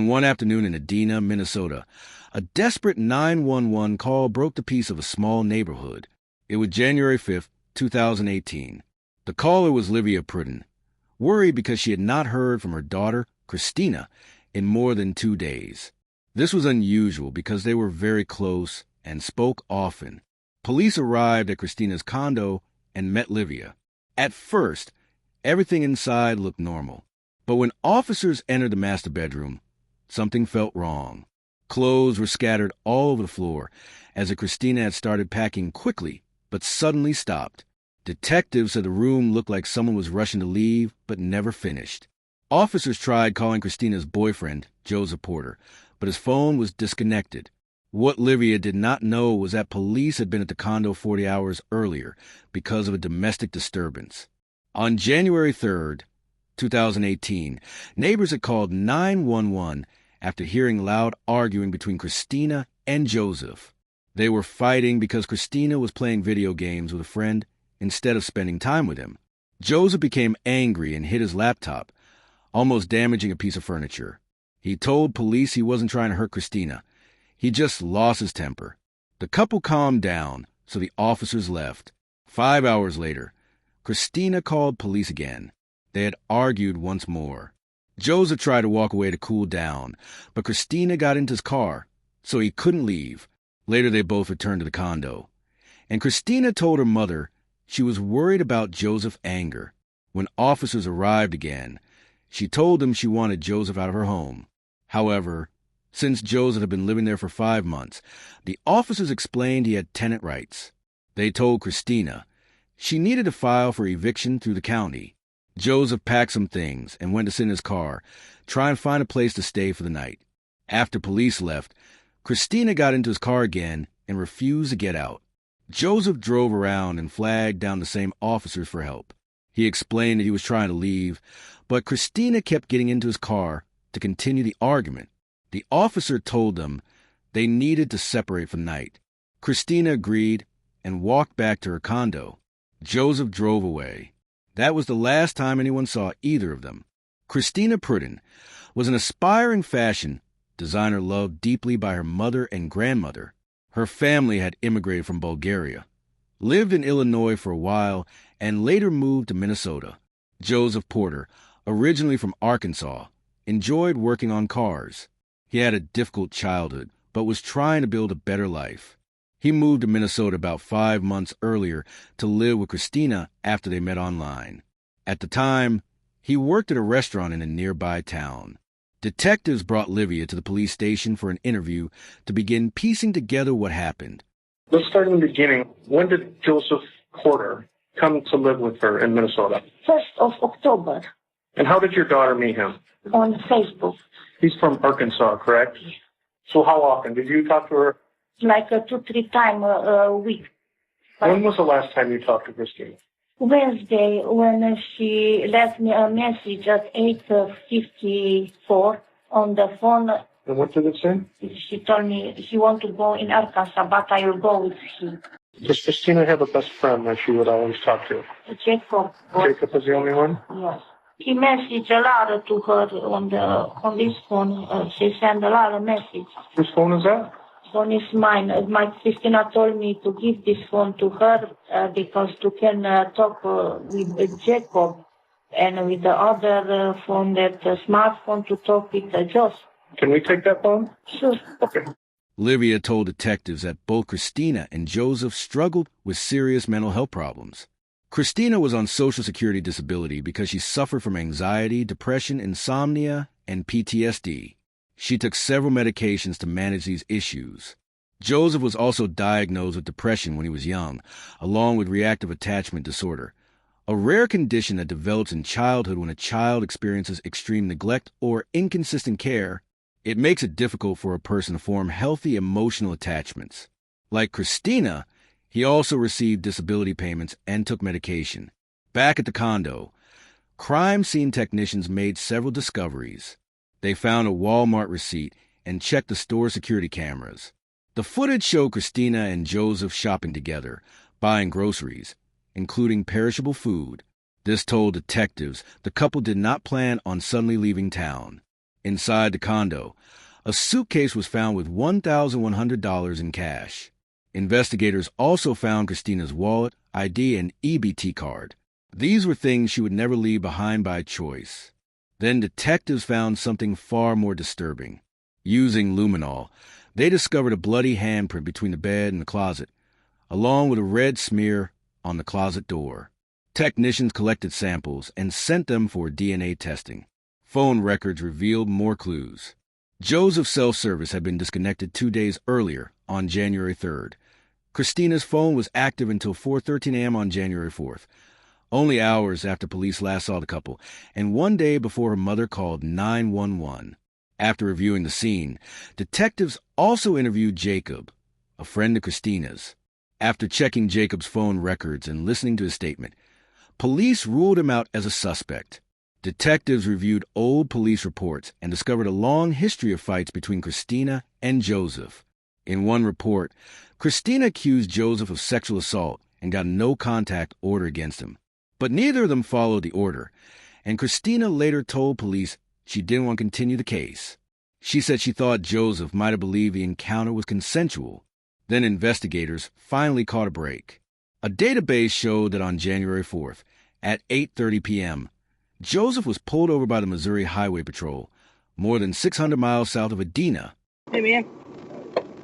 On one afternoon in Edina, Minnesota, a desperate 911 call broke the peace of a small neighborhood. It was January 5th, 2018. The caller was Livia Pruden, worried because she had not heard from her daughter, Christina, in more than 2 days. This was unusual because they were very close and spoke often. Police arrived at Christina's condo and met Livia. At first, everything inside looked normal. But when officers entered the master bedroom, something felt wrong. Clothes were scattered all over the floor, as if Christina had started packing quickly, but suddenly stopped. Detectives said the room looked like someone was rushing to leave, but never finished. Officers tried calling Christina's boyfriend, Joseph Porter, but his phone was disconnected. What Livia did not know was that police had been at the condo 40 hours earlier because of a domestic disturbance. On January 3rd, 2018, neighbors had called 911 after hearing loud arguing between Christina and Joseph. They were fighting because Christina was playing video games with a friend instead of spending time with him. Joseph became angry and hit his laptop, almost damaging a piece of furniture. He told police he wasn't trying to hurt Christina. He just lost his temper. The couple calmed down, so the officers left. 5 hours later, Christina called police again. They had argued once more. Joseph tried to walk away to cool down, but Christina got into his car, so he couldn't leave. Later, they both returned to the condo. And Christina told her mother she was worried about Joseph's anger. When officers arrived again, she told them she wanted Joseph out of her home. However, since Joseph had been living there for 5 months, the officers explained he had tenant rights. They told Christina she needed to file for eviction through the county. Joseph packed some things and went to sit in his car, try and find a place to stay for the night. After police left, Christina got into his car again and refused to get out. Joseph drove around and flagged down the same officers for help. He explained that he was trying to leave, but Christina kept getting into his car to continue the argument. The officer told them they needed to separate for the night. Christina agreed and walked back to her condo. Joseph drove away. That was the last time anyone saw either of them. Christina Pruden was an aspiring fashion designer loved deeply by her mother and grandmother. Her family had immigrated from Bulgaria, lived in Illinois for a while, and later moved to Minnesota. Joseph Porter, originally from Arkansas, enjoyed working on cars. He had a difficult childhood, but was trying to build a better life. He moved to Minnesota about 5 months earlier to live with Christina after they met online. At the time, he worked at a restaurant in a nearby town. Detectives brought Livia to the police station for an interview to begin piecing together what happened. Let's start in the beginning. When did Joseph Porter come to live with her in Minnesota? 1st of October. And how did your daughter meet him? On Facebook. He's from Arkansas, correct? So how often? Did you talk to her? Like 2-3 times a week. When was the last time you talked to Christina? Wednesday, when she left me a message at 8:54 on the phone. And what did it say? She told me she want to go in Arkansas, but I will go with him. Does Christina have a best friend that she would always talk to? Jacob. Jacob is the only one? Yes. He messaged a lot to her on this phone. She sent a lot of messages. Whose phone is that? Phone is mine. My Christina told me to give this phone to her because you can talk with Jacob, and with the other phone, that smartphone, to talk with Josh. Can we take that phone? Sure. Okay. Livia told detectives that both Christina and Joseph struggled with serious mental health problems. Christina was on Social Security disability because she suffered from anxiety, depression, insomnia, and PTSD. She took several medications to manage these issues. Joseph was also diagnosed with depression when he was young, along with reactive attachment disorder, a rare condition that develops in childhood when a child experiences extreme neglect or inconsistent care. It makes it difficult for a person to form healthy emotional attachments. Like Christina, he also received disability payments and took medication. Back at the condo, crime scene technicians made several discoveries. They found a Walmart receipt and checked the store security cameras. The footage showed Christina and Joseph shopping together, buying groceries, including perishable food. This told detectives the couple did not plan on suddenly leaving town. Inside the condo, a suitcase was found with $1,100 in cash. Investigators also found Christina's wallet, ID, and EBT card. These were things she would never leave behind by choice. Then detectives found something far more disturbing. Using luminol, they discovered a bloody handprint between the bed and the closet, along with a red smear on the closet door. Technicians collected samples and sent them for DNA testing. Phone records revealed more clues. Joseph's cell service had been disconnected 2 days earlier, on January 3rd. Christina's phone was active until 4:13 a.m. on January 4th, only hours after police last saw the couple, and 1 day before her mother called 911. After reviewing the scene, detectives also interviewed Jacob, a friend of Christina's. After checking Jacob's phone records and listening to his statement, police ruled him out as a suspect. Detectives reviewed old police reports and discovered a long history of fights between Christina and Joseph. In one report, Christina accused Joseph of sexual assault and got a no-contact order against him. But neither of them followed the order, and Christina later told police she didn't want to continue the case. She said she thought Joseph might have believed the encounter was consensual. Then investigators finally caught a break. A database showed that on January 4th, at 8:30 p.m., Joseph was pulled over by the Missouri Highway Patrol, more than 600 miles south of Edina. Hey, man.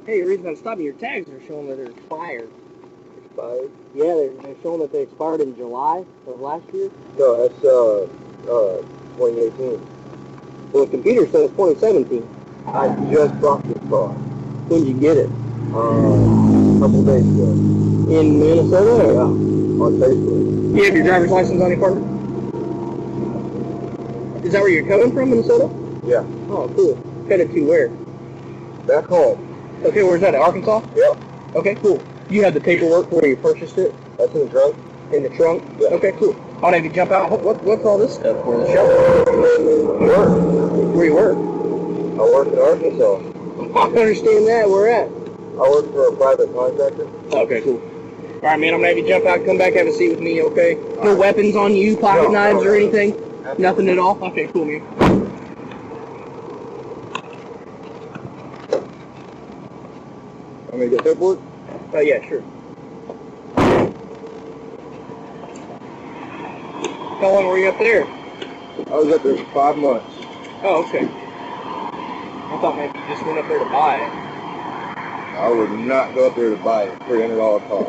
Hey, the reason I'm stopping, your tags are showing that they're expired. Expired? Yeah, they're showing that they expired in July of last year. No, that's 2018. Well, the computer says 2017. I just bought this car. When did you get it? A couple days ago. In Minnesota? Yeah, on Facebook. You have your driver's license on your car? Is that where you're coming from, Minnesota? Yeah. Oh, cool. Headed to where? Back home. Okay, where's that, Arkansas? Yep. Okay, cool. You have the paperwork where you purchased it? That's in the trunk? In the trunk? Yeah. Okay, cool. I'll have you jump out. What's all this stuff for? The show? Work. Where you work? I work in Arkansas. I understand that. Where at? I work for a private contractor. Okay, cool. All right, man, I'm going to have you jump out, come back, have a seat with me, okay? No weapons on you, pocket knives or anything? Nothing at all? Okay, cool, man. Want me to get paperwork? Yeah, sure. How long were you up there? I was up there for 5 months. Oh, okay. I thought maybe you just went up there to buy it. I would not go up there to buy a $300 car.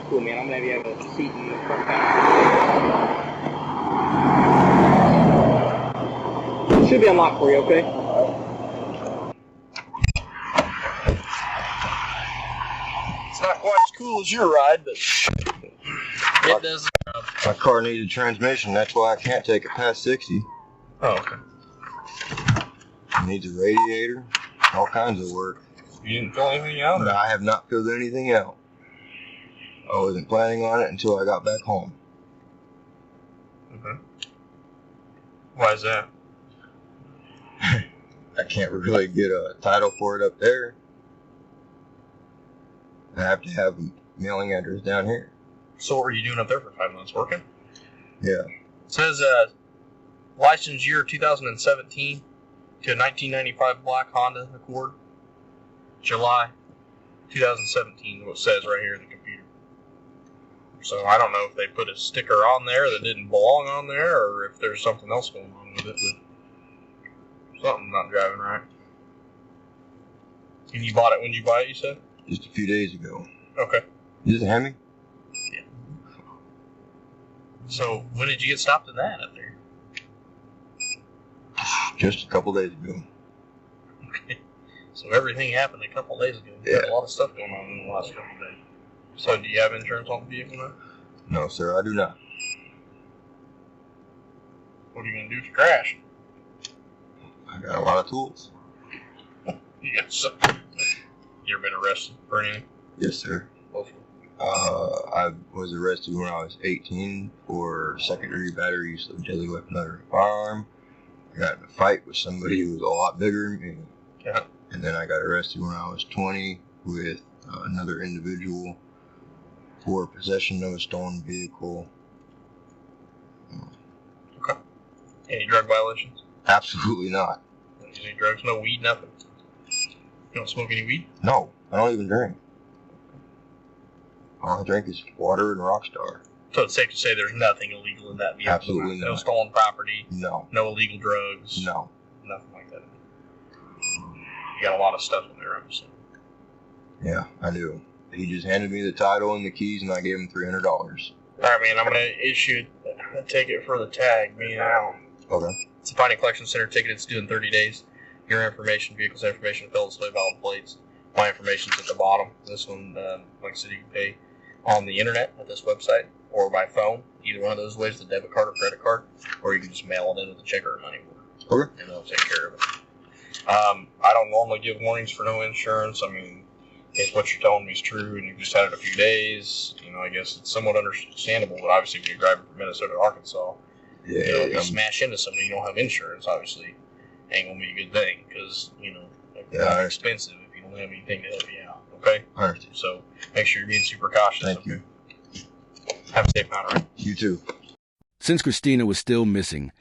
Cool, man. I'm going to have you have a seat in the front passenger. Should be unlocked for you, okay? It's not quite as cool as your ride, but it does the job. My car needs a transmission, that's why I can't take it past 60. Oh, okay. It needs a radiator, all kinds of work. You didn't fill anything out? No, I have not filled anything out. I wasn't planning on it until I got back home. Okay. Why is that? I can't really get a title for it up there. I have to have a mailing address down here. So what were you doing up there for 5 months? Working? Yeah. It says license year 2017 to 1995 black Honda Accord. July 2017, what it says right here in the computer. So I don't know if they put a sticker on there that didn't belong on there, or if there's something else going on with it, but something not driving right. And you bought it when you buy it, you said? Just a few days ago. Okay. Is this a Hemi? Yeah. So when did you get stopped in that up there? Just a couple days ago. Okay. So everything happened a couple days ago. You had a lot of stuff going on in the last couple of days. So do you have insurance on the vehicle now? No, sir, I do not. What are you going to do if you crash? I got a lot of tools. Yes. You ever been arrested for anything? Yes, sir. I was arrested when I was 18 for secondary battery use of a deadly weapon under a firearm. I got in a fight with somebody who was a lot bigger than me. Yeah. And then I got arrested when I was 20 with another individual for possession of a stolen vehicle. Okay. Any drug violations? Absolutely not. Don't use any drugs, no weed, nothing. You don't smoke any weed? No, I don't even drink. All I drink is water and Rockstar. So it's safe to say there's nothing illegal in that vehicle? Absolutely No not. stolen property? No. No illegal drugs? No. Nothing like that. You got a lot of stuff in there, obviously. Yeah, I do. He just handed me the title and the keys, and I gave him $300. All right, man. I'm gonna issue a ticket for the tag. Me now. Okay. It's a finding collection center ticket. It's due in 30 days. Your information, vehicle's information, fill display valid plates. My information's at the bottom. This one, like I said, you can pay on the internet at this website or by phone. Either one of those ways, the debit card or credit card, or you can just mail it in with a check or a money order. Okay. And they'll take care of it. I don't normally give warnings for no insurance. I mean, if what you're telling me is true and you've just had it a few days, I guess it's somewhat understandable. But obviously, if you're driving from Minnesota to Arkansas, if you smash into somebody you don't have insurance, obviously, ain't gonna be a good thing because it's expensive if you don't have anything to help you out. Okay. All right. So make sure you're being super cautious. Thank you. Have a safe night, all right? You too. Since Christina was still missing,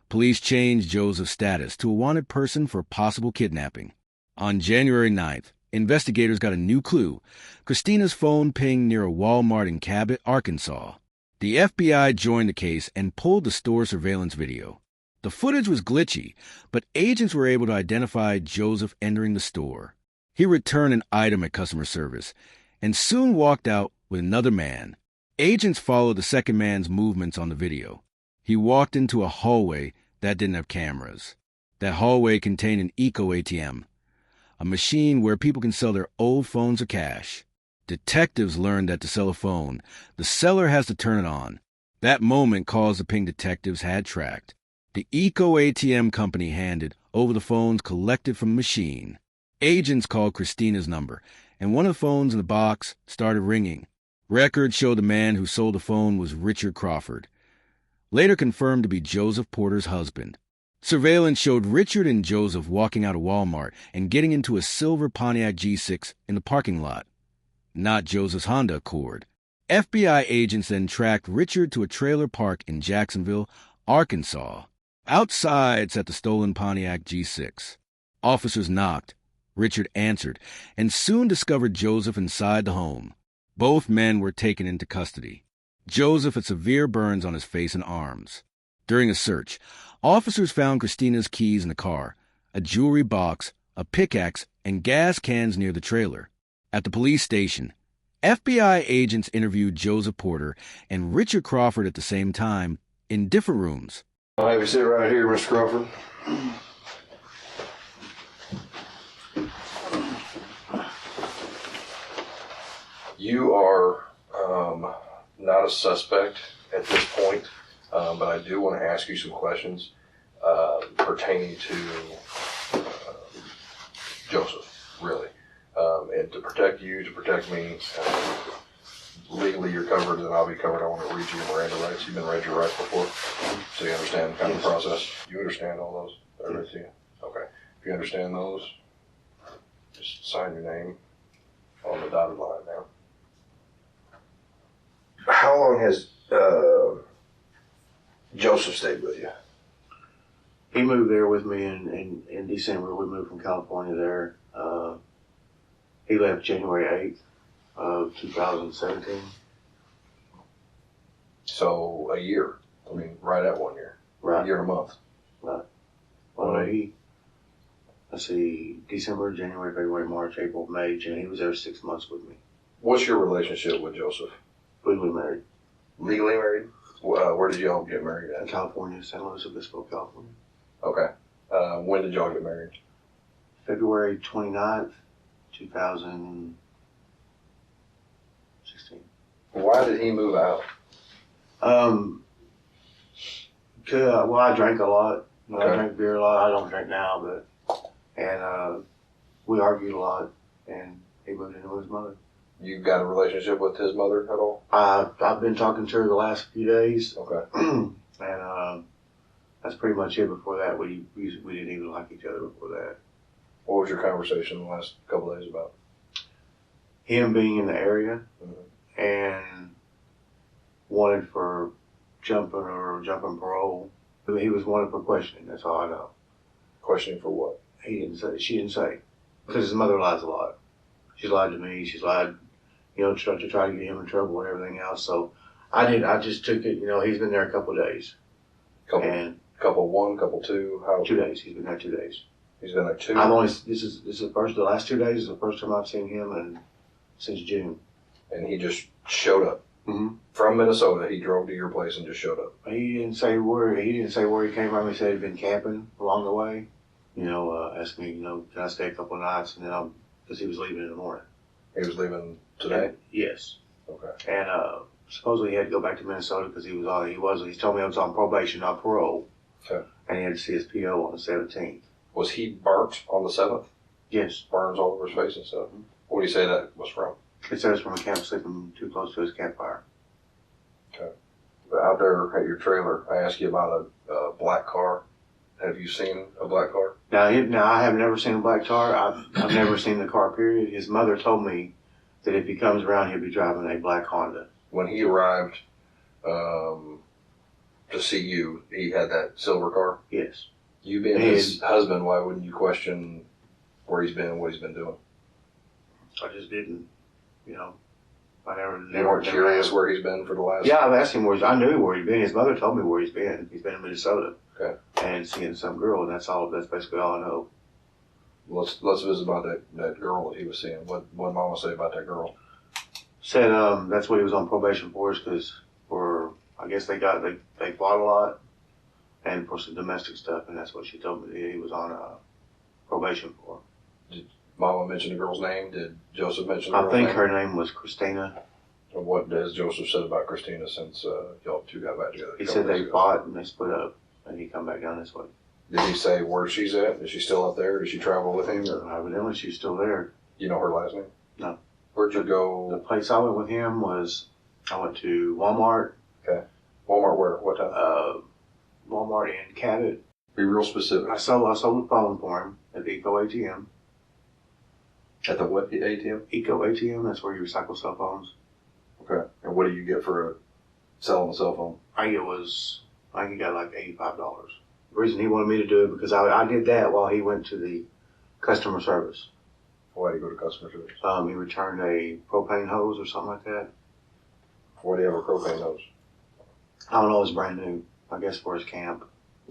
police changed Joseph's status to a wanted person for possible kidnapping. On January 9th, investigators got a new clue. Christina's phone pinged near a Walmart in Cabot, Arkansas. The FBI joined the case and pulled the store surveillance video. The footage was glitchy, but agents were able to identify Joseph entering the store. He returned an item at customer service and soon walked out with another man. Agents followed the second man's movements on the video. He walked into a hallway that didn't have cameras. That hallway contained an Eco ATM, a machine where people can sell their old phones or cash. Detectives learned that to sell a phone, the seller has to turn it on. That moment caused the ping detectives had tracked. The Eco ATM company handed over the phones collected from the machine. Agents called Christina's number, and one of the phones in the box started ringing. Records showed the man who sold the phone was Richard Crawford, later confirmed to be Joseph Porter's husband. Surveillance showed Richard and Joseph walking out of Walmart and getting into a silver Pontiac G6 in the parking lot, not Joseph's Honda Accord. FBI agents then tracked Richard to a trailer park in Jacksonville, Arkansas. Outside sat the stolen Pontiac G6. Officers knocked. Richard answered, and soon discovered Joseph inside the home. Both men were taken into custody. Joseph had severe burns on his face and arms. During a search, officers found Christina's keys in the car, a jewelry box, a pickaxe, and gas cans near the trailer. At the police station, FBI agents interviewed Joseph Porter and Richard Crawford at the same time in different rooms. I'll have you sit right here, Mr. Crawford. You are not a suspect at this point, but I do want to ask you some questions pertaining to Joseph, really. And to protect you, to protect me, legally you're covered and I'll be covered. I want to read you your Miranda rights. You've been read your rights before, so you understand kind of the process. You understand all those that are with you? Okay. If you understand those, just sign your name on the dotted line now. How long has Joseph stayed with you? He moved there with me in December. We moved from California there. He left January 8th of 2017. So a year. I mean, right at 1 year. Right. A year and a month. Right. Well, let's see, December, January, February, March, April, May, June. He was there 6 months with me. What's your relationship with Joseph? Legally married. Legally married? Where did y'all get married In at? California, San Luis Obispo, California. Okay. When did y'all get married? February 29th, 2016. Why did he move out? Well, I drank a lot. Okay. I drank beer a lot. I don't drink now, and we argued a lot, and he moved in with his mother. You got a relationship with his mother at all? I've been talking to her the last few days, Okay. and that's pretty much it. Before that, we didn't even like each other before that. What was your conversation the last couple of days about? Him being in the area Mhm. and wanted for jumping parole, He was wanted for questioning. That's all I know. Questioning for what? He didn't say. She didn't say. Because his mother lies a lot. She's lied to me. She's lied, to try to get him in trouble and everything else. So I just took it. He's been there a couple of days. Couple one, couple two. How? 2 days. He's been there 2 days. He's been there 2. The last 2 days is the first time I've seen him since June. And he just showed up. Mm-hmm. From Minnesota, he drove to your place and just showed up. He didn't say where he came from. He said he'd been camping along the way. Asked me, can I stay a couple of nights, and then because he was leaving in the morning. He was leaving today? Yes. Okay. And supposedly he had to go back to Minnesota because he told me I was on probation, not parole. Okay. And he had to see his PO on the 17th. Was he burnt on the 7th? Yes. Burns all over his face and stuff? What do you say that was from? It says from a camp sleeping too close to his campfire. Okay. Out there at your trailer, I asked you about a black car. Have you seen a black car? Now I have never seen a black car. I've never seen the car, period. His mother told me that if he comes around, he'll be driving a black Honda. When he arrived to see you, he had that silver car? Yes. You being his husband, why wouldn't you question where he's been and what he's been doing? I just didn't, I never. You weren't curious where he's been for the last... Yeah, I've asked him I knew where he'd been. His mother told me where he's been. He's been in Minnesota. Okay. And seeing some girl, and that's basically all I know. Let's visit about that girl that he was seeing. What Mama say about that girl? Said that's what he was on probation for, I guess they fought a lot, and for some domestic stuff, and that's what she told me that he was on probation for. Did Mama mention the girl's name? Did Joseph mention the girl's I name? think her name was Christina. And what has Joseph said about Christina since y'all two got back together? He said they fought and they split up, and he come back down this way. Did he say where she's at? Is she still up there? Did she travel with him? Or? Evidently, she's still there. You know her last name? No. Where'd you The go? place I went with him I went to Walmart. Okay. Walmart where? What time? Walmart in Cabot. Be real specific. I sold the phone for him at the Eco ATM. At the what ATM? Eco ATM, that's where you recycle cell phones. Okay. And what do you get for selling a cell phone? I think he got like $85. The reason he wanted me to do it because I did that while he went to the customer service. Why do you go to customer service? He returned a propane hose or something like that. Why do you have a propane hose? I don't know, it was brand new. I guess for his camp.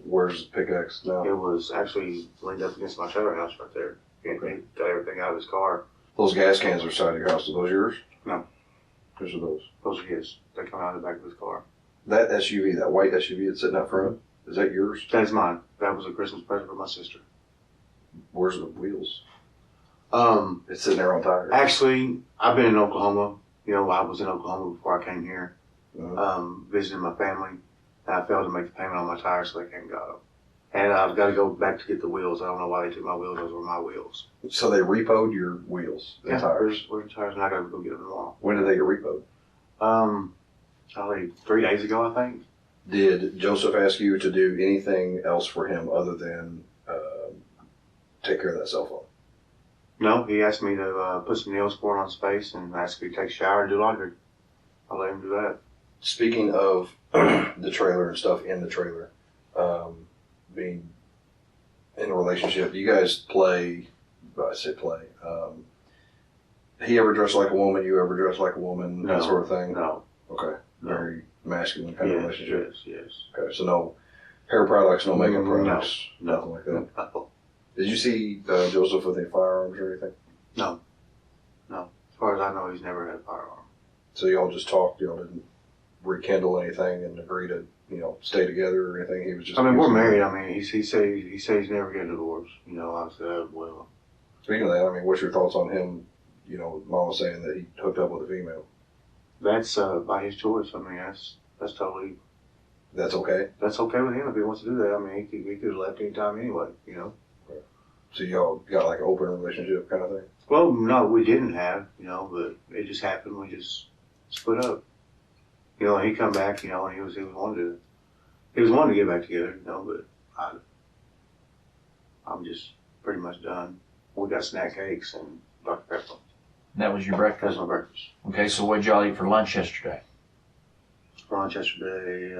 Where's the pickaxe now? It was actually leaned up against my trailer house right there. He got everything out of his car. Those gas cans are side of your house. Are those yours? No. Which are those? Those are his. They come out of the back of his car. That SUV, that white SUV that's sitting out front, is that yours? That is mine. That was a Christmas present for my sister. Where's the wheels? Um, It's sitting there on tires. Actually, I've been in Oklahoma. I was in Oklahoma before I came here, Uh-huh. visiting my family. And I failed to make the payment on my tires, so they came and got them. And I've got to go back to get the wheels. I don't know why they took my wheels. Those were my wheels. So they repoed your wheels, the tires. Where's the tires? And I got to go get them tomorrow. When did they get repoed? Probably 3 days ago, I think. Did Joseph ask you to do anything else for him other than take care of that cell phone? No, he asked me to put some Neosporin on his face and asked me to take a shower and do laundry. I let him do that. Speaking of the trailer and stuff in the trailer, being in a relationship, you guys play, well, I say play, he ever dressed like a woman, you ever dressed like a woman, that sort of thing? No. Okay. No. Very masculine kind of relationship. Yes. Okay, so no hair products, no makeup products, No. nothing like that. No. Did you see Joseph with any firearms or anything? No. As far as I know, he's never had a firearm. So y'all just talked, y'all didn't rekindle anything and agree to, stay together or anything? He was just. I mean, we're married. I mean, he said he's never getting divorced. I said, well. Speaking of that, I mean, what's your thoughts on him? Mama saying that he hooked up with a female. That's by his choice. I mean, that's totally. That's okay. That's okay with him if he wants to do that. I mean, he could have left any time anyway. So y'all got like an open relationship kind of thing. Well, no, we didn't have. But it just happened. We just split up. And he come back. And he was wanting to get back together. But I'm just pretty much done. We got snack cakes and Dr. Pepper. That was your That's breakfast? my breakfast. Okay, so what did y'all eat for lunch yesterday? For lunch yesterday,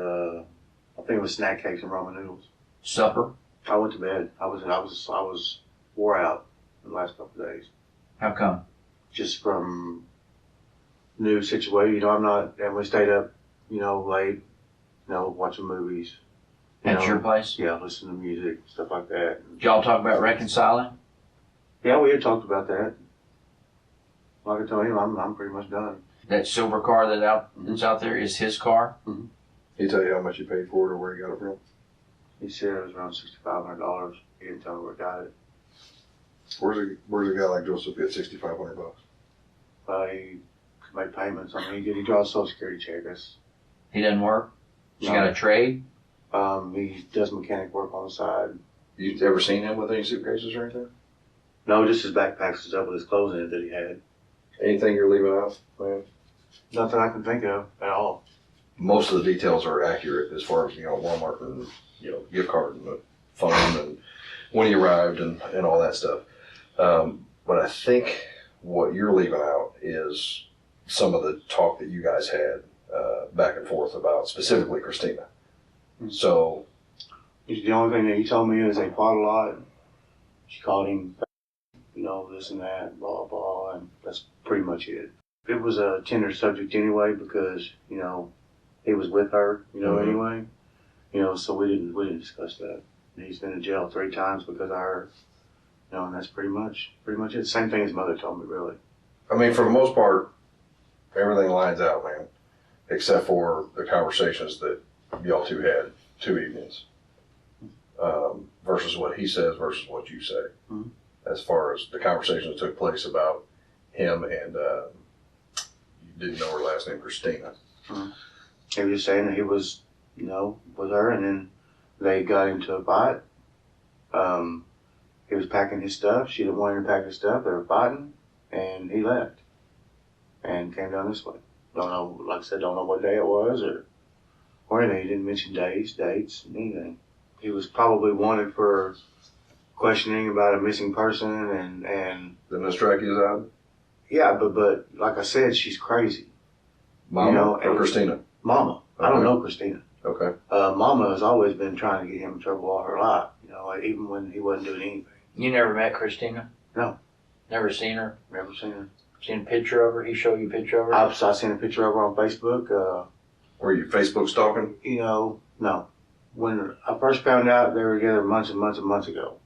I think it was snack cakes and ramen noodles. Supper? I went to bed. I was wore out the last couple of days. How come? Just from new situation. You know, I'm not, and we stayed up, you know, late, you know, watching movies. At your place? Yeah, listening to music, stuff like that. Did y'all talk about reconciling? Yeah, we had talked about that. Like I told him, I'm pretty much done. That silver car that's out there is his car? He tell you how much you paid for it or where you got it from? He said it was around $6,500. He didn't tell me where he got it. Where's a guy like Joseph get $6,500? He made payments. I mean, he draws a Social Security check. He doesn't work? You No. got a trade? He does mechanic work on the side. You ever seen him with any suitcases or anything? No, just his backpacks and stuff with his clothes in it that he had. Anything you're leaving out, man? Nothing I can think of at all. Most of the details are accurate as far as, you know, Walmart and, you know, gift card and the phone and when he arrived and all that stuff. But I think what you're leaving out is some of the talk that you guys had back and forth about specifically Christina. So The only thing that he told me is they fought a lot. She called him, you know, this and that, blah, blah, and that's pretty much it. It was a tender subject anyway because, you know, he was with her, you know, anyway. You know, so we didn't discuss that. He's been in jail 3 times because of her. You know, and that's pretty much it. Same thing his mother told me, really. I mean, for the most part, everything lines out, man, except for the conversations that y'all two had 2 evenings, versus what he says versus what you say. Mm-hmm. As far as the conversation that took place about him and you didn't know her last name, Christina. Mm-hmm. He was just saying that he was, you know, with her, and then they got into a fight. He was packing his stuff. She didn't want him to pack his stuff. They were fighting, and he left and came down this way. Don't know, like I said, don't know what day it was or anything. He didn't mention days, dates, anything. He was probably wanted for questioning about a missing person and Didn't this strike you as odd? yeah, but like I said, she's crazy. Mama You know, or Christina? Mama. I don't know Christina. Okay. Mama has always been trying to get him in trouble all her life. You know, like even when he wasn't doing anything. You never met Christina? No. Never seen her? Never seen her. Seen a picture of her? He showed you a picture of her? I've seen a picture of her on Facebook. Were you Facebook stalking? You know, no. When I first found out they were together months and months and months ago,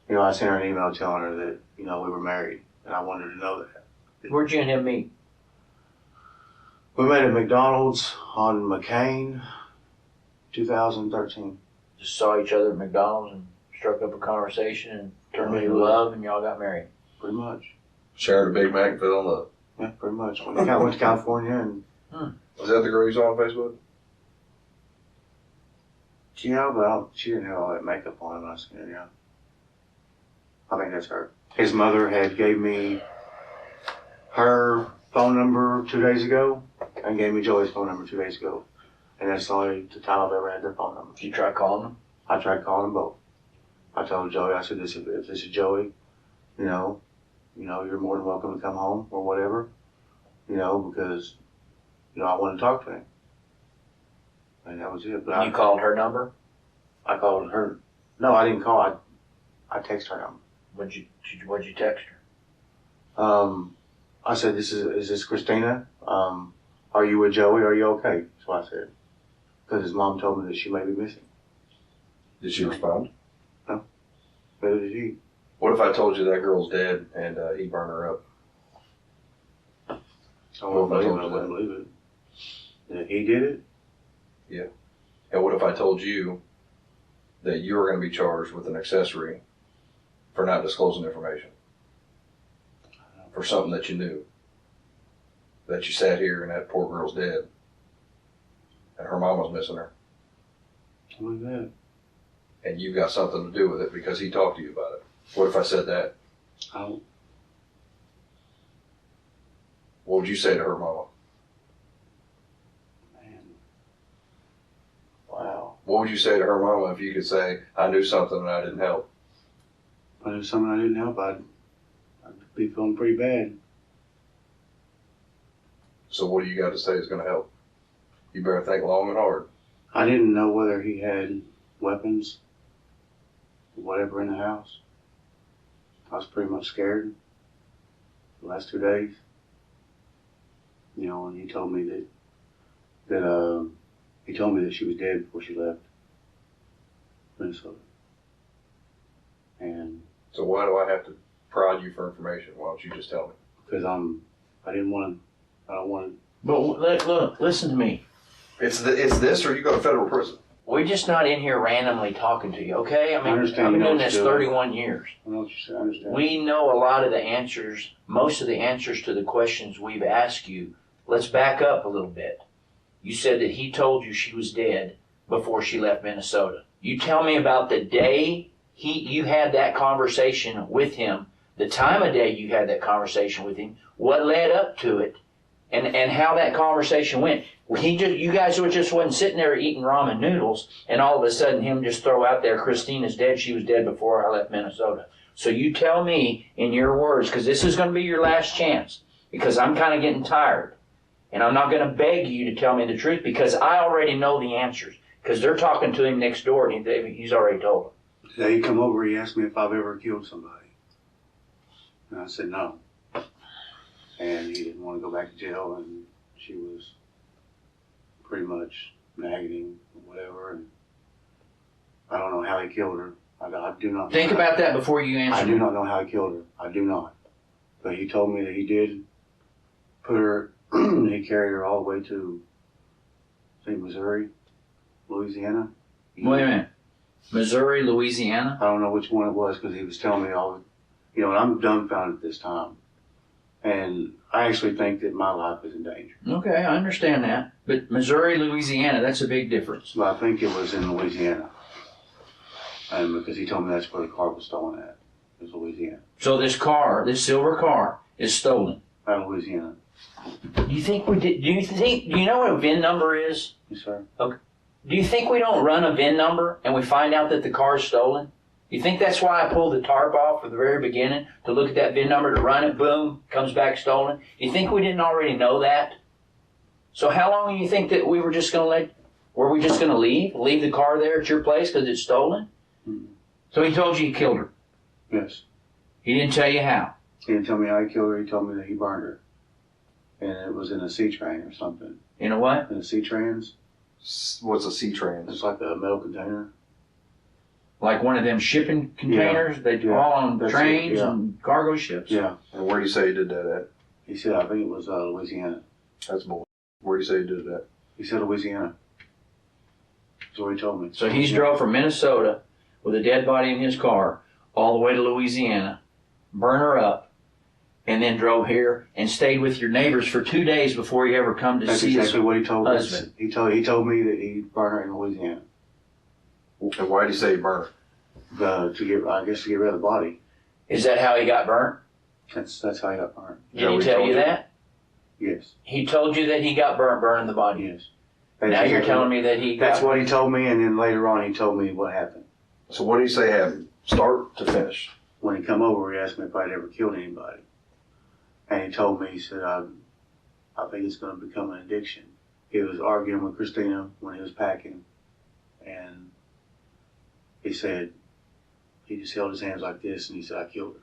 you know, I sent her an email telling her that, you know, we were married, and I wanted her to know that. Where'd you and him meet? We met at McDonald's on McCain, 2013. Just saw each other at McDonald's and struck up a conversation and turned into love, and y'all got married. Pretty much. Sharing a Big Mac and fell in love. Yeah, pretty much. When I went to California, and Was that the girl you saw on Facebook? yeah, but she didn't have all that makeup on my skin, yeah. I think that's her. His mother had gave me her phone number 2 days ago and gave me Joey's phone number 2 days ago. And that's the only time I've ever had their phone numbers. Did you try calling them? I tried calling them both. I told Joey, I said, if this is Joey, you know, you're more than welcome to come home or whatever, you know, because, you know, I want to talk to him. And that was it. But You called her number? I called her. No, I didn't call. I texted her number. What'd you text her? I said, is this Christina? Are you with Joey? Are you okay? That's what I said. Because his mom told me that she may be missing. Did she respond? Neither did he. What if I told you that girl's dead and he burned her up? I wouldn't What if I believe told it. I you wouldn't believe it. That he did it? And what if I told you that you were going to be charged with an accessory for not disclosing information? For something that you knew. That you sat here and that poor girl's dead. And her mama's missing her. I believe that. And you've got something to do with it because he talked to you about it. What if I said that? I don't. What would you say to her mama? Man. Wow. What would you say to her mama if you could say, I knew something and I didn't help? If I knew something I didn't help, I'd be feeling pretty bad. So what do you got to say is going to help? You better think long and hard. I didn't know whether he had weapons, whatever in the house. I was pretty much scared the last 2 days. You know, and he told me that she was dead before she left Minnesota. And So why do I have to prod you for information? Why don't you just tell me? because I don't want to. But look, listen to me. It's this, or you go to federal prison. We're just not in here randomly talking to you, okay? I mean, understand I've been you know doing what this you're doing. 31 years. I know what you're saying. I understand. We know a lot of the answers, most of the answers to the questions we've asked you. Let's back up a little bit. You said that he told you she was dead before she left Minnesota. You tell me about the day you had that conversation with him, the time of day you had that conversation with him, what led up to it, and how that conversation went. You guys wasn't sitting there eating ramen noodles, and all of a sudden him just throw out there, Christina's dead, she was dead before I left Minnesota. So you tell me in your words, because this is going to be your last chance, because I'm kind of getting tired. And I'm not going to beg you to tell me the truth, because I already know the answers. Because they're talking to him next door, and he's already told them. Today he come over, he asked me if I've ever killed somebody. And I said no. And he didn't want to go back to jail, and she was pretty much nagging or whatever. And I don't know how he killed her. I do not. Think about that before you answer. I do not know how he killed her. I do not. But he told me that he did put her, he carried her all the way to, say, Missouri, Louisiana. Wait a minute. Missouri, Louisiana? I don't know which one it was because he was telling me all, you know, and I'm dumbfounded this time. And I actually think that my life is in danger. Okay, I understand that. But Missouri, Louisiana, that's a big difference. But I think it was in Louisiana. And because he told me that's where the car was stolen at. It was Louisiana. So this car, this silver car, is stolen. Out of Louisiana. Do you know what a VIN number is? Yes, sir. Okay. Do you think we don't run a VIN number and we find out that the car is stolen? You think that's why I pulled the tarp off at the very beginning, to look at that VIN number, to run it, boom, comes back stolen? You think we didn't already know that? So how long do you think that we were just going to were we just going to leave the car there at your place because it's stolen? Mm-hmm. So he told you he killed her. Yes. He didn't tell you how. He didn't tell me how he killed her. He told me that he burned her. And it was in a C-train or something. You know what? In a C-trans. What's a C-trans? It's like a metal container. Like one of them shipping containers they all on That's trains it, yeah. and cargo ships? Yeah. And where do you say he did that at? He said, I think it was Louisiana. That's bull. Where do you say he did that? He said Louisiana. That's what he told me. So he's drove from Minnesota with a dead body in his car all the way to Louisiana, burn her up, and then drove here and stayed with your neighbors for 2 days before he ever come to That's see exactly his what he told husband. me. He told me that he burned her in Louisiana. And why did he say he burned her? To get rid of the body. Is that how he got burnt? That's how he got burned. Did he tell you that? Yes. He told you that he got burnt burning the body. Yes. Now you're telling me that he That's got... what he told me, and then later on he told me what happened. So what did he say happened? Start to finish. When he come over, he asked me if I'd ever killed anybody. And he told me, he said, I think it's going to become an addiction. He was arguing with Christina when he was packing, and he said, he just held his hands like this, and he said, I killed her.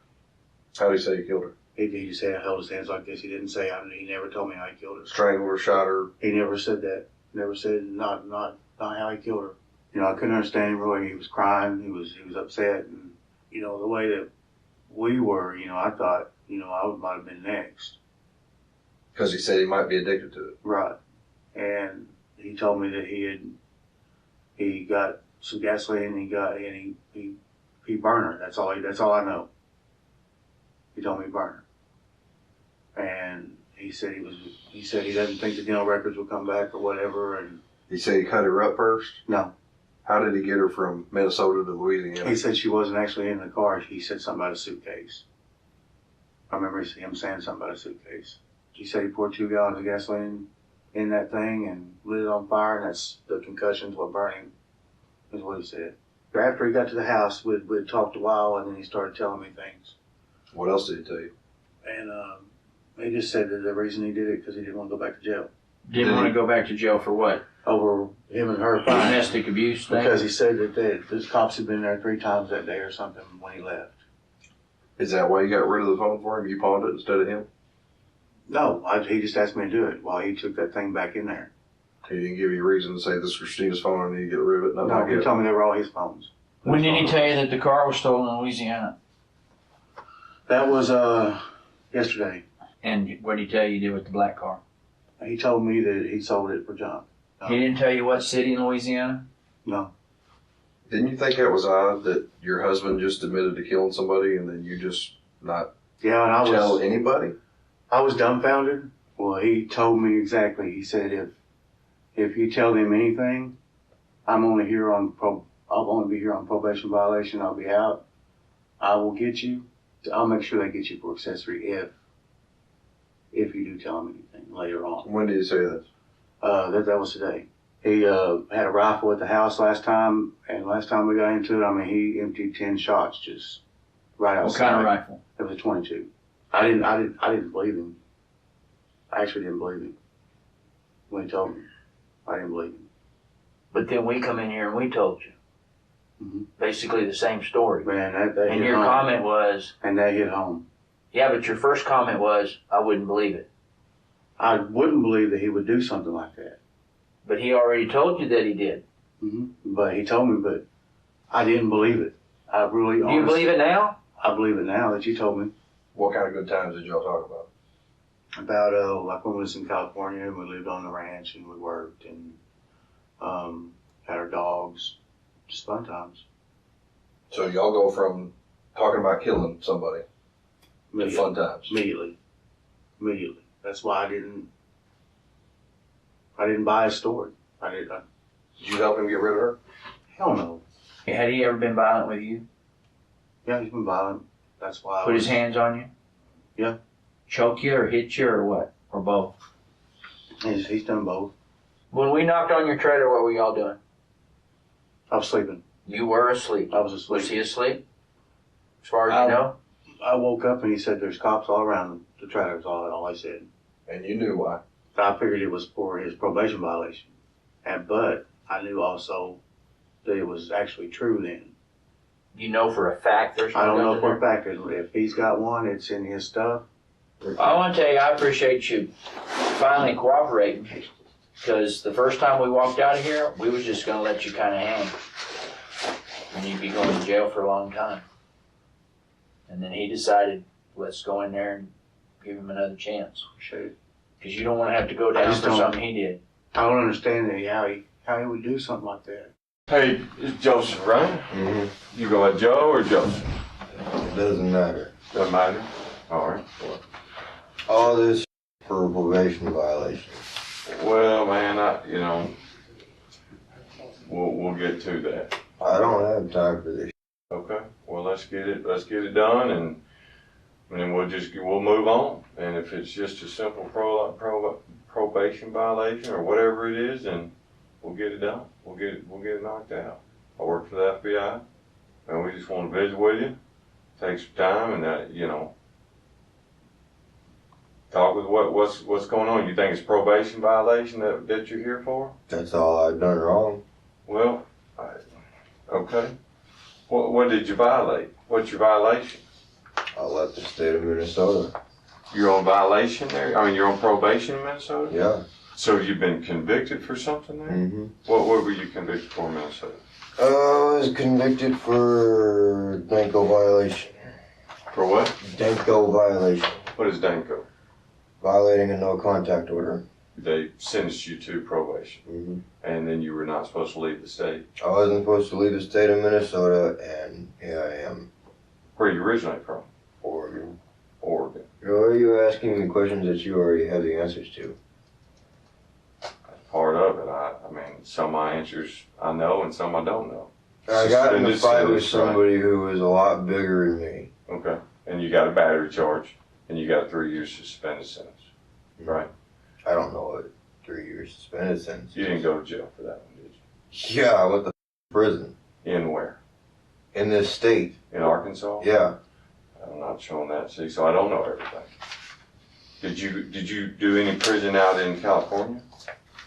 How did he say he killed her? He just said, I held his hands like this. He didn't say, he never told me how he killed her. Strangled her, shot her. He never said that. Never said, not how he killed her. You know, I couldn't understand him really. He was crying. He was upset. And, you know, the way that we were, you know, I thought, you know, I might have been next. Because he said he might be addicted to it. Right. And he told me that he got some gasoline and he burned her. That's all I know. He told me he burned her. And he said he doesn't think the dental records will come back or whatever. And He said he cut her up first? no. How did he get her from Minnesota to Louisiana? He said she wasn't actually in the car. He said something about a suitcase. I remember him saying something about a suitcase. He said he poured 2 gallons of gasoline in that thing and lit it on fire, and that's the concussions were burning, is what he said. After he got to the house, we'd talked a while, and then he started telling me things. What else did he tell you? And he just said that the reason he did it because he didn't want to go back to jail. Didn't want to go back to jail for what? over him and her fight. Domestic abuse thing? Because he said that those cops had been there 3 times that day or something when he left. Is that why you got rid of the phone for him? You pawned it instead of him? No, he just asked me to do it while he took that thing back in there. He didn't give you a reason to say this is Christina's phone, I need to get rid of it. Nothing No, like he that. told me they were all his phones. When did he tell you that the car was stolen in Louisiana? That was yesterday. And what did he tell you to do with the black car? He told me that he sold it for junk. He didn't tell you what city in Louisiana? No. Didn't you think that was odd that your husband just admitted to killing somebody and then you just not Yeah, and I tell was anybody? I was dumbfounded. Well, he told me exactly. He said if you tell them anything, I'll only be here on probation violation. I'll be out. I will get you. I'll make sure they get you for accessory if you do tell them anything later on. When did he say this? That was today. He had a rifle at the house last time, and last time we got into it, I mean, he emptied 10 shots just right outside. What kind of rifle? It was a 22. I didn't believe him. I actually didn't believe him when he told me. I didn't believe him. But then we come in here and we told you. Mm-hmm. Basically the same story. Man, that And hit your home. comment was, And that hit home. yeah, but your first comment was, I wouldn't believe it. I wouldn't believe that he would do something like that. But he already told you that he did. Mm-hmm. But he told me, but I didn't believe it. I really Do you believe it now? I believe it now that you told me. What kind of good times did y'all talk about? About like when we was in California and we lived on the ranch and we worked and had our dogs. Just fun times. So y'all go from talking about killing somebody to Immediately. fun times. Immediately. That's why I didn't buy his story. Did you help him get rid of her? Hell no. Had he ever been violent with you? Yeah, he's been violent. That's why Put his hands on you? Yeah. Choke you or hit you or what? Or both? He's done both. When we knocked on your trailer, what were y'all doing? I was sleeping. You were asleep. I was asleep. Was he asleep? As far as you know? I woke up and he said there's cops all around the trailer. Is all I said. And you knew why. I figured it was for his probation violation. But I knew also that it was actually true then. You know for a fact there's no I don't know guns in for a there? fact that if he's got one, it's in his stuff. I want to tell you, I appreciate you finally cooperating, because the first time we walked out of here, we was just going to let you kind of hang. And you'd be going to jail for a long time. And then he decided, let's go in there and give him another chance. Appreciate it. Because you don't want to have to go I down just for don't- something he did. I don't understand that how he would do something like that. Hey, it's Joseph, right? Mm-hmm. You go by Joe or Joseph? It doesn't matter. Doesn't matter. All right. All this for a probation violation. Well, man, we'll get to that. I don't have time for this. Okay. Well, let's get it done, and then we'll move on. And if it's just a simple probation violation or whatever it is, then we'll get it done. We'll get it knocked out. I work for the FBI, and we just want to visit with you, take some time, and talk with what's going on. You think it's probation violation that you're here for? That's all I've done wrong. Well, okay. What did you violate? What's your violation? I left the state of Minnesota. You're on violation there? I mean, you're on probation in Minnesota? Yeah. So you've been convicted for something there? Mm-hmm. What were you convicted for in Minnesota? I was convicted for Danko violation. For what? Danko violation. What is Danko? Violating a no contact order. They sentenced you to probation, Mm-hmm. and then you were not supposed to leave the state. I wasn't supposed to leave the state of Minnesota, and here I am. Where are you originally from? Oregon. Oregon. Why are you asking me questions that you already have the answers to? That's part of it. I mean, some of my answers I know, and some I don't know. I got in a Suspended fight with sentence, right? somebody who was a lot bigger than me. Okay. And you got a battery charge, and you got a 3-year suspended sentence. Right. I don't know what 3 years suspended sentence. You didn't go to jail for that one, did you? Yeah, I went to prison. In where? In this state. In Arkansas? Yeah. I'm not showing that, see, so I don't know everything. Did you do any prison out in California?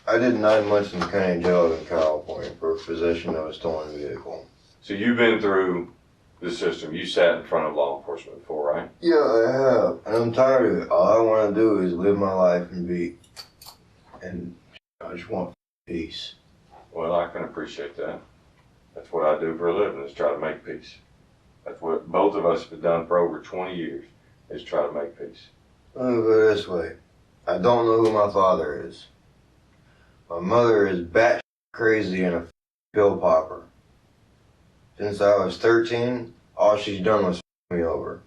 I did 9 months in the county jail in California for possession of a stolen vehicle. So you've been through the system. You sat in front of law enforcement before, right? Yeah, I have. And I'm tired of it. All I want to do is live my life and I just want peace. Well, I can appreciate that. That's what I do for a living, is try to make peace. That's what both of us have done for over 20 years, is try to make peace. Let me put it this way. I don't know who my father is. My mother is bat crazy and a pill popper. Since I was 13, all she's done was me over.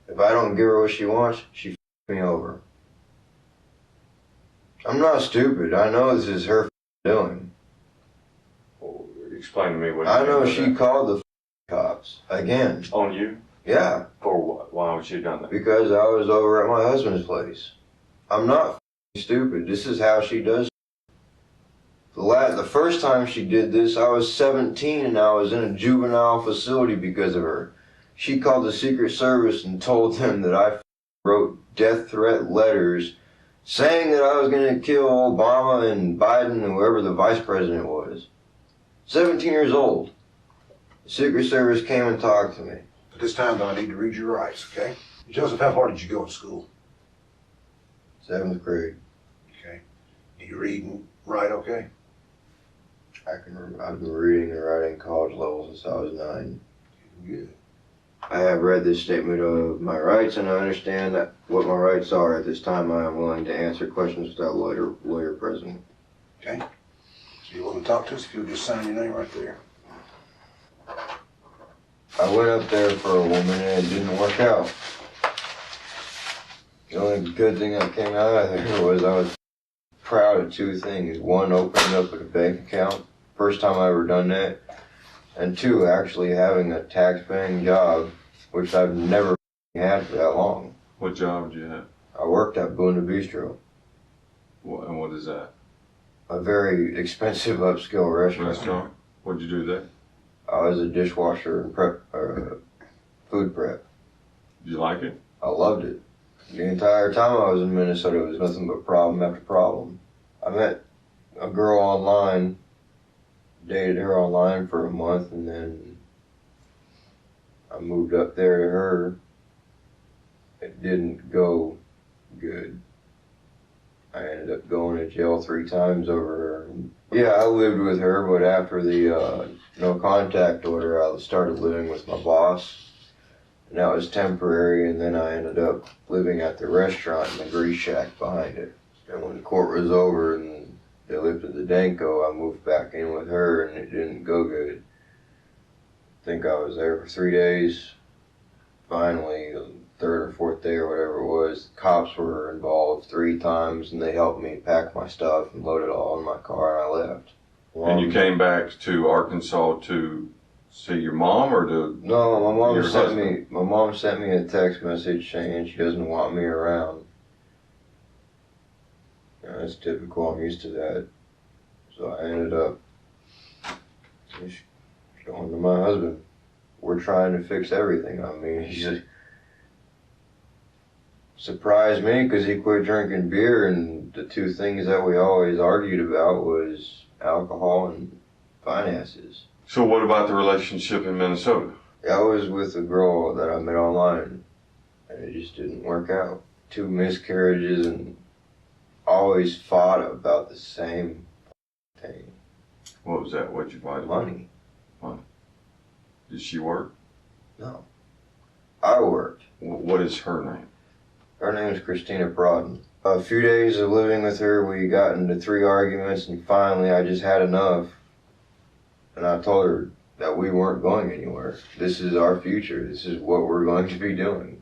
If I don't give her what she wants, she me over. I'm not stupid. I know this is her doing. Well, explain to me what I you know mean by she that. called the cops. Again. On you? Yeah. For what? Why would she have done that? Because I was over at my husband's place. I'm not stupid. This is how she does. The first time she did this, I was 17 and I was in a juvenile facility because of her. She called the Secret Service and told them that I wrote death threat letters saying that I was going to kill Obama and Biden and whoever the vice president was. 17 years old. The Secret Service came and talked to me. At this time, though, I need to read your rights, okay? Joseph, how far did you go in school? 7th grade. Okay. Do you read and write okay? I've been reading and writing college level since I was 9. Good. I have read this statement of my rights, and I understand that what my rights are. At this time, I am willing to answer questions without a lawyer present. Okay. So you want to talk to us? If you'll just sign your name right there. I went up there for a woman, and it didn't work out. The only good thing that came out of there was I was proud of 2 things. 1, opening up a bank account. First time I ever done that. And 2, actually having a tax-paying job, which I've never had for that long. What job did you have? I worked at Bunda Bistro, And what is that? a very expensive upscale Restaurant? What'd you do there? I was a dishwasher and food prep. Did you like it? I loved it. The entire time I was in Minnesota, it was nothing but problem after problem. I met a girl online, dated her online for a month, and then I moved up there to her. It didn't go good. I ended up going to jail 3 times over her. Yeah, I lived with her, but after the no contact order, I started living with my boss. And that was temporary, and then I ended up living at the restaurant in the grease shack behind it. And when the court was over and they lifted the Danko, I moved back in with her, and it didn't go good. I think I was there for 3 days. Finally, the 3rd or 4th day or whatever it was, the cops were involved 3 times, and they helped me pack my stuff and load it all in my car, and I left. And you came back to Arkansas to see your mom, or to? No, my mom Your sent husband? me. My mom sent me a text message saying she doesn't want me around. That's typical. I'm used to that. So I ended up just going to my husband. We're trying to fix everything. I mean, he just surprised me because he quit drinking beer, and the 2 things that we always argued about was alcohol and finances. So what about the relationship in Minnesota? I was with a girl that I met online, and it just didn't work out. 2 miscarriages, and always fought about the same thing. What was that? What'd you buy? Money. Did she work? No. I worked. What is her name? Her name is Christina Brodden. A few days of living with her, we got into 3 arguments, and finally I just had enough. And I told her that we weren't going anywhere. This is our future. This is what we're going to be doing.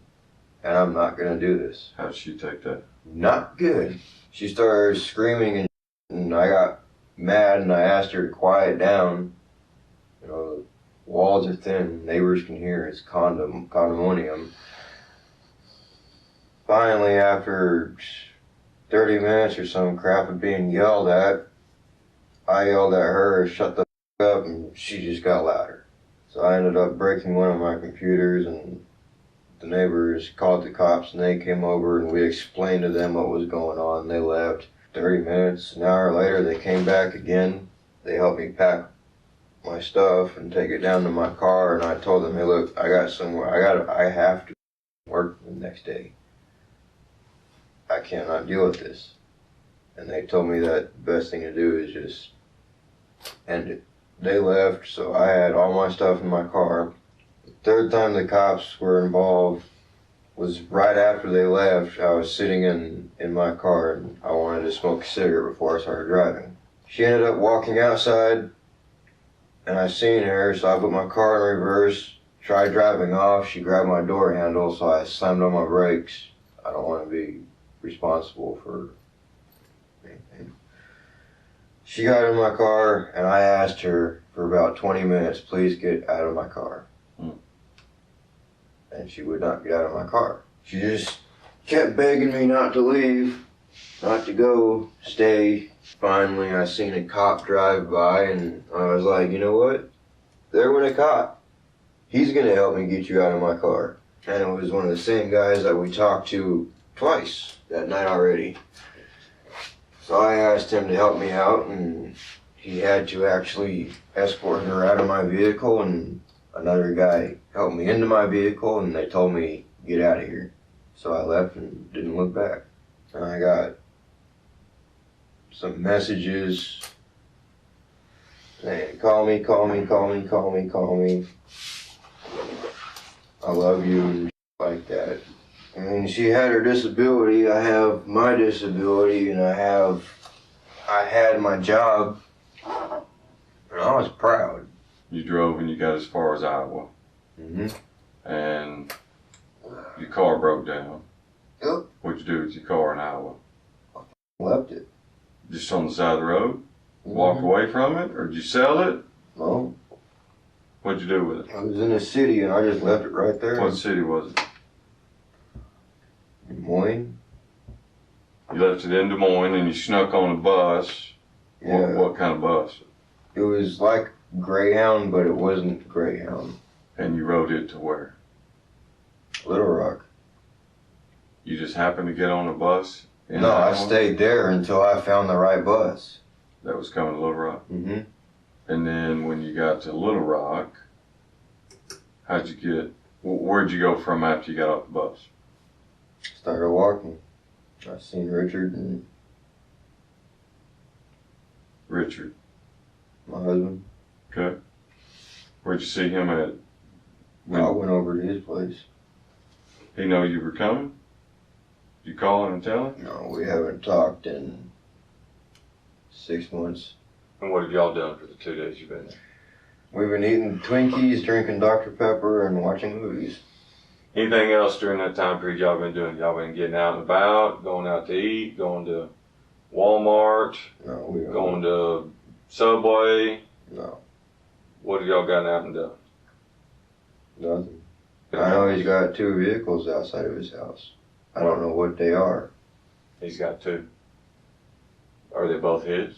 And I'm not going to do this. How did she take that? Not good. She started screaming, and I got mad, and I asked her to quiet down. You know, the walls are thin. Neighbors can hear. It's condominium. Finally, after 30 minutes or some crap of being yelled at, I yelled at her, shut the f up, and she just got louder. So I ended up breaking one of my computers, and the neighbors called the cops, and they came over, and we explained to them what was going on, and they left. 30 minutes, an hour later, they came back again. They helped me pack my stuff and take it down to my car, and I told them, hey, look, I got somewhere, I have to work the next day. I cannot deal with this. And they told me that the best thing to do is just end it. They left, so I had all my stuff in my car. The third time the cops were involved was right after they left. I was sitting in my car, and I wanted to smoke a cigarette before I started driving. She ended up walking outside, and I seen her, so I put my car in reverse, tried driving off. She grabbed my door handle, so I slammed on my brakes. I don't want to be responsible for anything. She got in my car, and I asked her for about 20 minutes, please get out of my car. And she would not get out of my car. She just kept begging me not to leave, not to go, stay. Finally, I seen a cop drive by, and I was like, you know what? There went a cop. He's going to help me get you out of my car. And it was one of the same guys that we talked to twice that night already. So I asked him to help me out, and he had to actually escort her out of my vehicle, and another guy helped me into my vehicle, and they told me, get out of here. So I left and didn't look back. And I got some messages saying, call me. I love you, and like that. And she had her disability, I have my disability, and I had my job, and I was proud. You drove and you got as far as Iowa. Mm-hmm. And your car broke down. Yep. What'd you do with your car in Iowa? Left it. Just on the side of the road? Walked away from it? Or did you sell it? No. What'd you do with it? I was in a city and I just left it right there. What city was it? Des Moines. You left it in Des Moines and you snuck on a bus. Yeah. What kind of bus? It was like Greyhound, but it wasn't Greyhound. And you rode it to where? Little Rock. You just happened to get on a bus? No, I stayed there until I found the right bus. That was coming to Little Rock? Mm-hmm. And then when you got to Little Rock, where'd you go from after you got off the bus? Started walking. I seen Richard and my husband. Okay. Where'd you see him at? I went over to his place. He know you were coming? Did you call him and tell him? No, we haven't talked in 6 months. And what have y'all done for the 2 days you've been there? We've been eating Twinkies, drinking Dr. Pepper, and watching movies. Anything else during that time period y'all been doing? Y'all been getting out and about, going out to eat, going to Walmart, No, we going to Subway? No, What have y'all gotten out and done? nothing. I know he's got 2 vehicles outside of his house. I don't know what they are. He's got 2. Are they both his?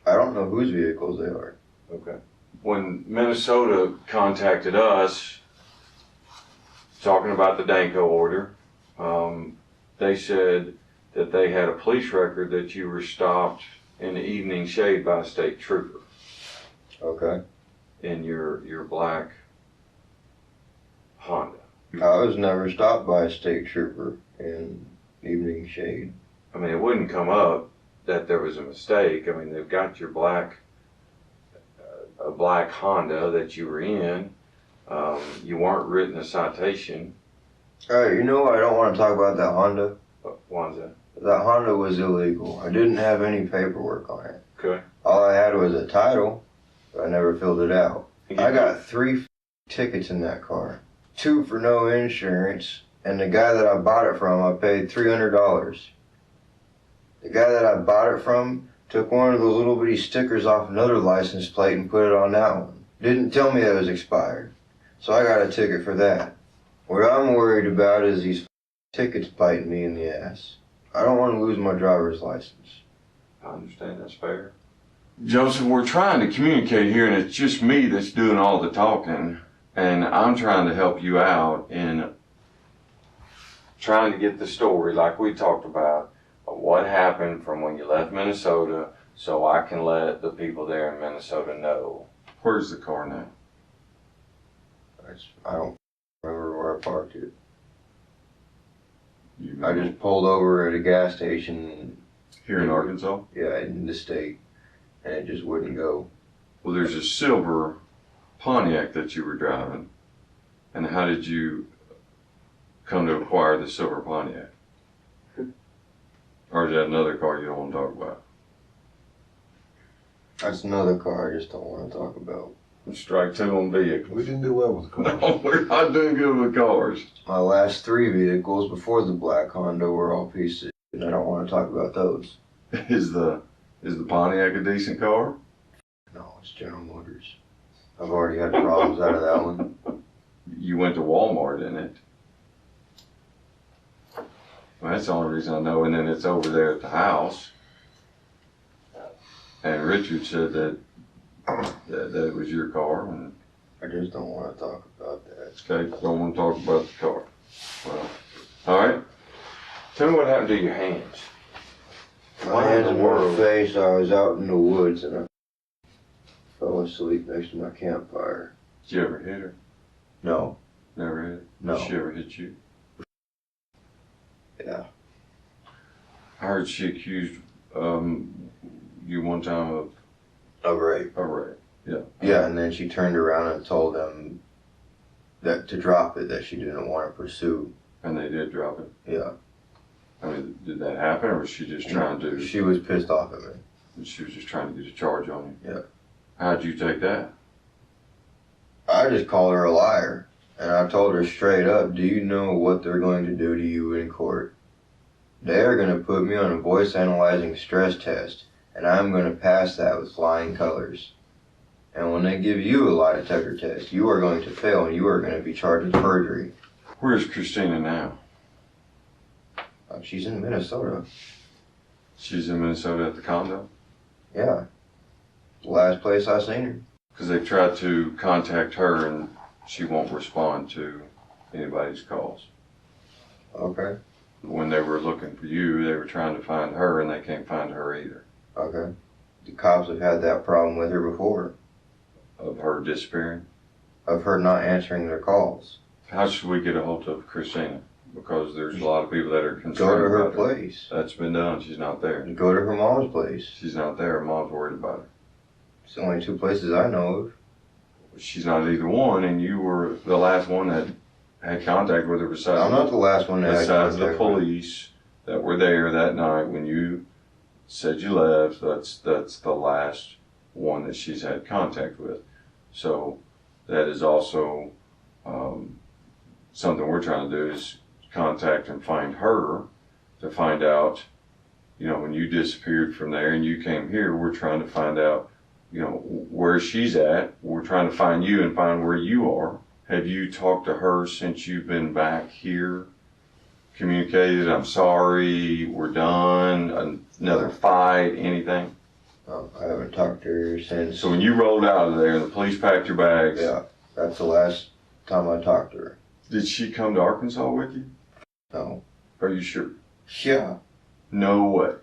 I don't know whose vehicles they are. Okay. When Minnesota contacted us, talking about the Danko order, they said that they had a police record that you were stopped in the evening shade by a state trooper. Okay. In your black Honda. I was never stopped by a state trooper in evening shade. I mean, it wouldn't come up that there was a mistake. I mean, they've got your a black Honda that you were in. You weren't written a citation. Alright, you know what? I don't want to talk about that Honda. Why is that? That Honda was illegal. I didn't have any paperwork on it. Okay. All I had was a title, but I never filled it out. I got 3 tickets in that car. 2 for no insurance, and the guy that I bought it from, I paid $300. The guy that I bought it from took one of those little bitty stickers off another license plate and put it on that one. Didn't tell me that it was expired. So I got a ticket for that. What I'm worried about is these tickets biting me in the ass. I don't want to lose my driver's license. I understand, that's fair. Joseph, we're trying to communicate here, and it's just me that's doing all the talking, and I'm trying to help you out in trying to get the story like we talked about. what happened from when you left Minnesota so I can let the people there in Minnesota know. Where's the car now? I don't remember where I parked it. You I just pulled over at a gas station. Here in Arkansas? Yeah, in the state, and it just wouldn't go. Well, there's a silver Pontiac that you were driving, and how did you come to acquire the silver Pontiac? Or is that another car you don't want to talk about? That's another car I just don't want to talk about. Strike two on vehicles. We didn't do well with the cars. No, we're not doing good with cars. My last 3 vehicles before the black Honda were all pieces of shit, and I don't want to talk about those. Is the Pontiac a decent car? No, it's General Motors. I've already had problems out of that one. You went to Walmart in it. Well, that's the only reason I know. And then it's over there at the house. And Richard said that it was your car. And I just don't want to talk about that. okay, don't want to talk about the car. Well, all right. Tell me what happened to your hands. My hands in my face, I was out in the woods and I fell asleep next to my campfire. Did you ever hit her? No. Never hit her? No. Did she ever hit you? Yeah. I heard she accused you one time of Of rape. rape. Yeah. Yeah, and then she turned around and told them that to drop it, that she didn't want to pursue. And they did drop it. Yeah. I mean, did that happen, or was she just trying to? She was pissed off at me. She was just trying to get a charge on you. Yeah. How'd you take that? I just called her a liar. And I told her straight up, do you know what they're going to do to you in court? They're going to put me on a voice analyzing stress test, and I'm going to pass that with flying colors. And when they give you a lie detector test, you are going to fail and you are going to be charged with perjury. Where's Christina now? She's in Minnesota. She's in Minnesota at the condo? Yeah. Last place I seen her. Because they tried to contact her and she won't respond to anybody's calls. Okay. When they were looking for you, they were trying to find her and they can't find her either. Okay. The cops have had that problem with her before. Of her disappearing? Of her not answering their calls. How should we get a hold of Christina? Because there's a lot of people that are concerned Go to her about place. That's been done. She's not there. Go to her mom's place. She's not there. Her mom's worried about her. It's the only 2 places I know of. She's not either one, and you were the last one that had contact with her besides. I'm not the last one that had besides contact the with her. police that were there that night when you said you left. That's the last one that she's had contact with. So that is also something we're trying to do is contact and find her to find out, you know, when you disappeared from there and you came here, we're trying to find out, you know, where she's at. We're trying to find you and find where you are. Have you talked to her since you've been back here? Communicated, I'm sorry, we're done, another fight, anything? I haven't talked to her since. So when you rolled out of there and the police packed your bags. Yeah, that's the last time I talked to her. Did she come to Arkansas with you? No. Are you sure? Yeah. No way.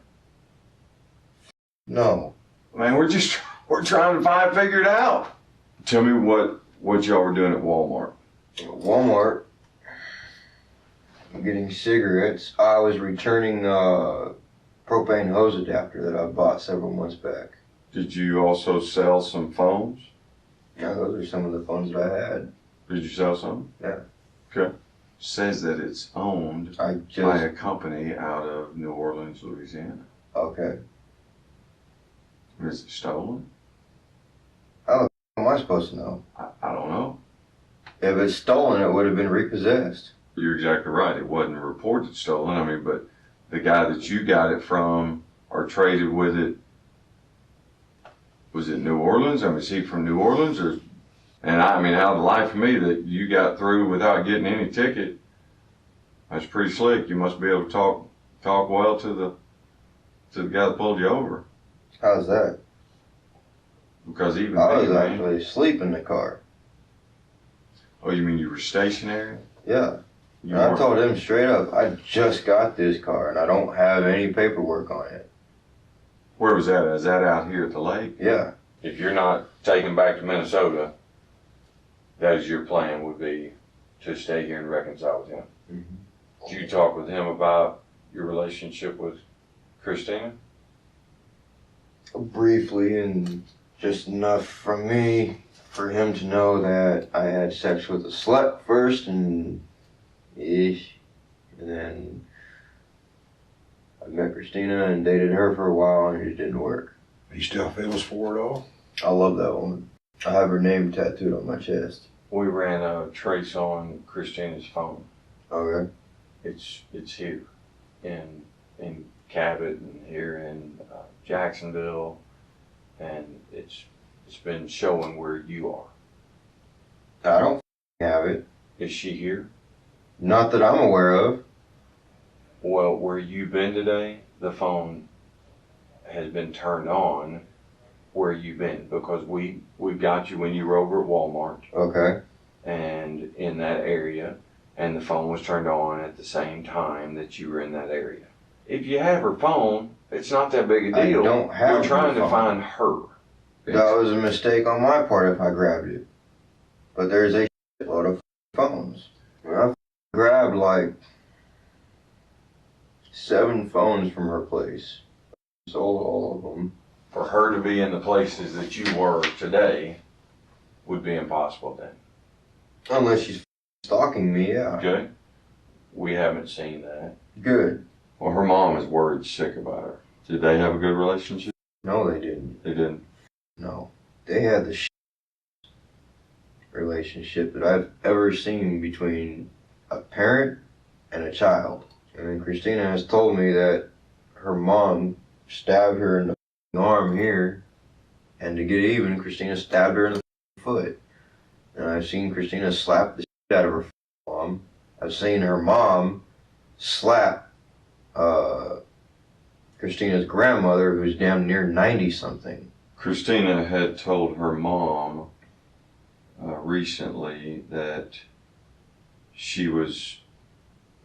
No. Man, we're trying to figure it out. Tell me what y'all were doing at Walmart. Walmart. I'm getting cigarettes. I was returning propane hose adapter that I bought several months back. Did you also sell some phones? Yeah, those are some of the phones that I had. Did you sell some? Yeah. Okay. Says that it's owned by a company out of New Orleans, Louisiana. Okay. Is it stolen? How am I supposed to know? I don't know. If it's stolen, it would have been repossessed. You're exactly right. It wasn't reported stolen. I mean, but the guy that you got it from or traded with it, was it New Orleans? I mean, is he from New Orleans? And I mean, out of the life of me that you got through without getting any ticket, that's pretty slick. You must be able to talk well to the guy that pulled you over. How's that? Because even I was me, actually asleep in the car. Oh, you mean you were stationary? Yeah. I told him straight up, I just got this car and I don't have any paperwork on it. Where was that? Is that out here at the lake? Yeah. If you're not taken back to Minnesota, that is your plan, would be to stay here and reconcile with him. Mm-hmm. Did you talk with him about your relationship with Christina? Briefly, and just enough from me for him to know that I had sex with a slut first and then I met Christina and dated her for a while and it didn't work. He still feels for it all? I love that woman. I have her name tattooed on my chest. We ran a trace on Christina's phone. Okay. It's here in Cabot and here in Jacksonville, and it's been showing where you are. I don't have it. Is she here? Not that I'm aware of. Well, where you've been today, the phone has been turned on where you've been, because we got you when you were over at Walmart. Okay. And in that area, and the phone was turned on at the same time that you were in that area. If you have her phone, it's not that big a deal. I don't have We're trying her to phone. find her. That was a mistake on my part if I grabbed it. But there's a lot of phones. I grabbed like 7 phones from her place. Sold all of them. For her to be in the places that you were today would be impossible then. Unless she's stalking me, yeah. Okay? We haven't seen that. Good. Well, her mom is worried sick about her. Did they have a good relationship? No, they didn't. They didn't? No. They had the relationship that I've ever seen between a parent and a child. And then Christina has told me that her mom stabbed her in the arm here, and to get even, Christina stabbed her in the foot. And I've seen Christina slap the shit out of her mom. I've seen her mom slap Christina's grandmother, who's damn near 90-something. Christina had told her mom recently that she was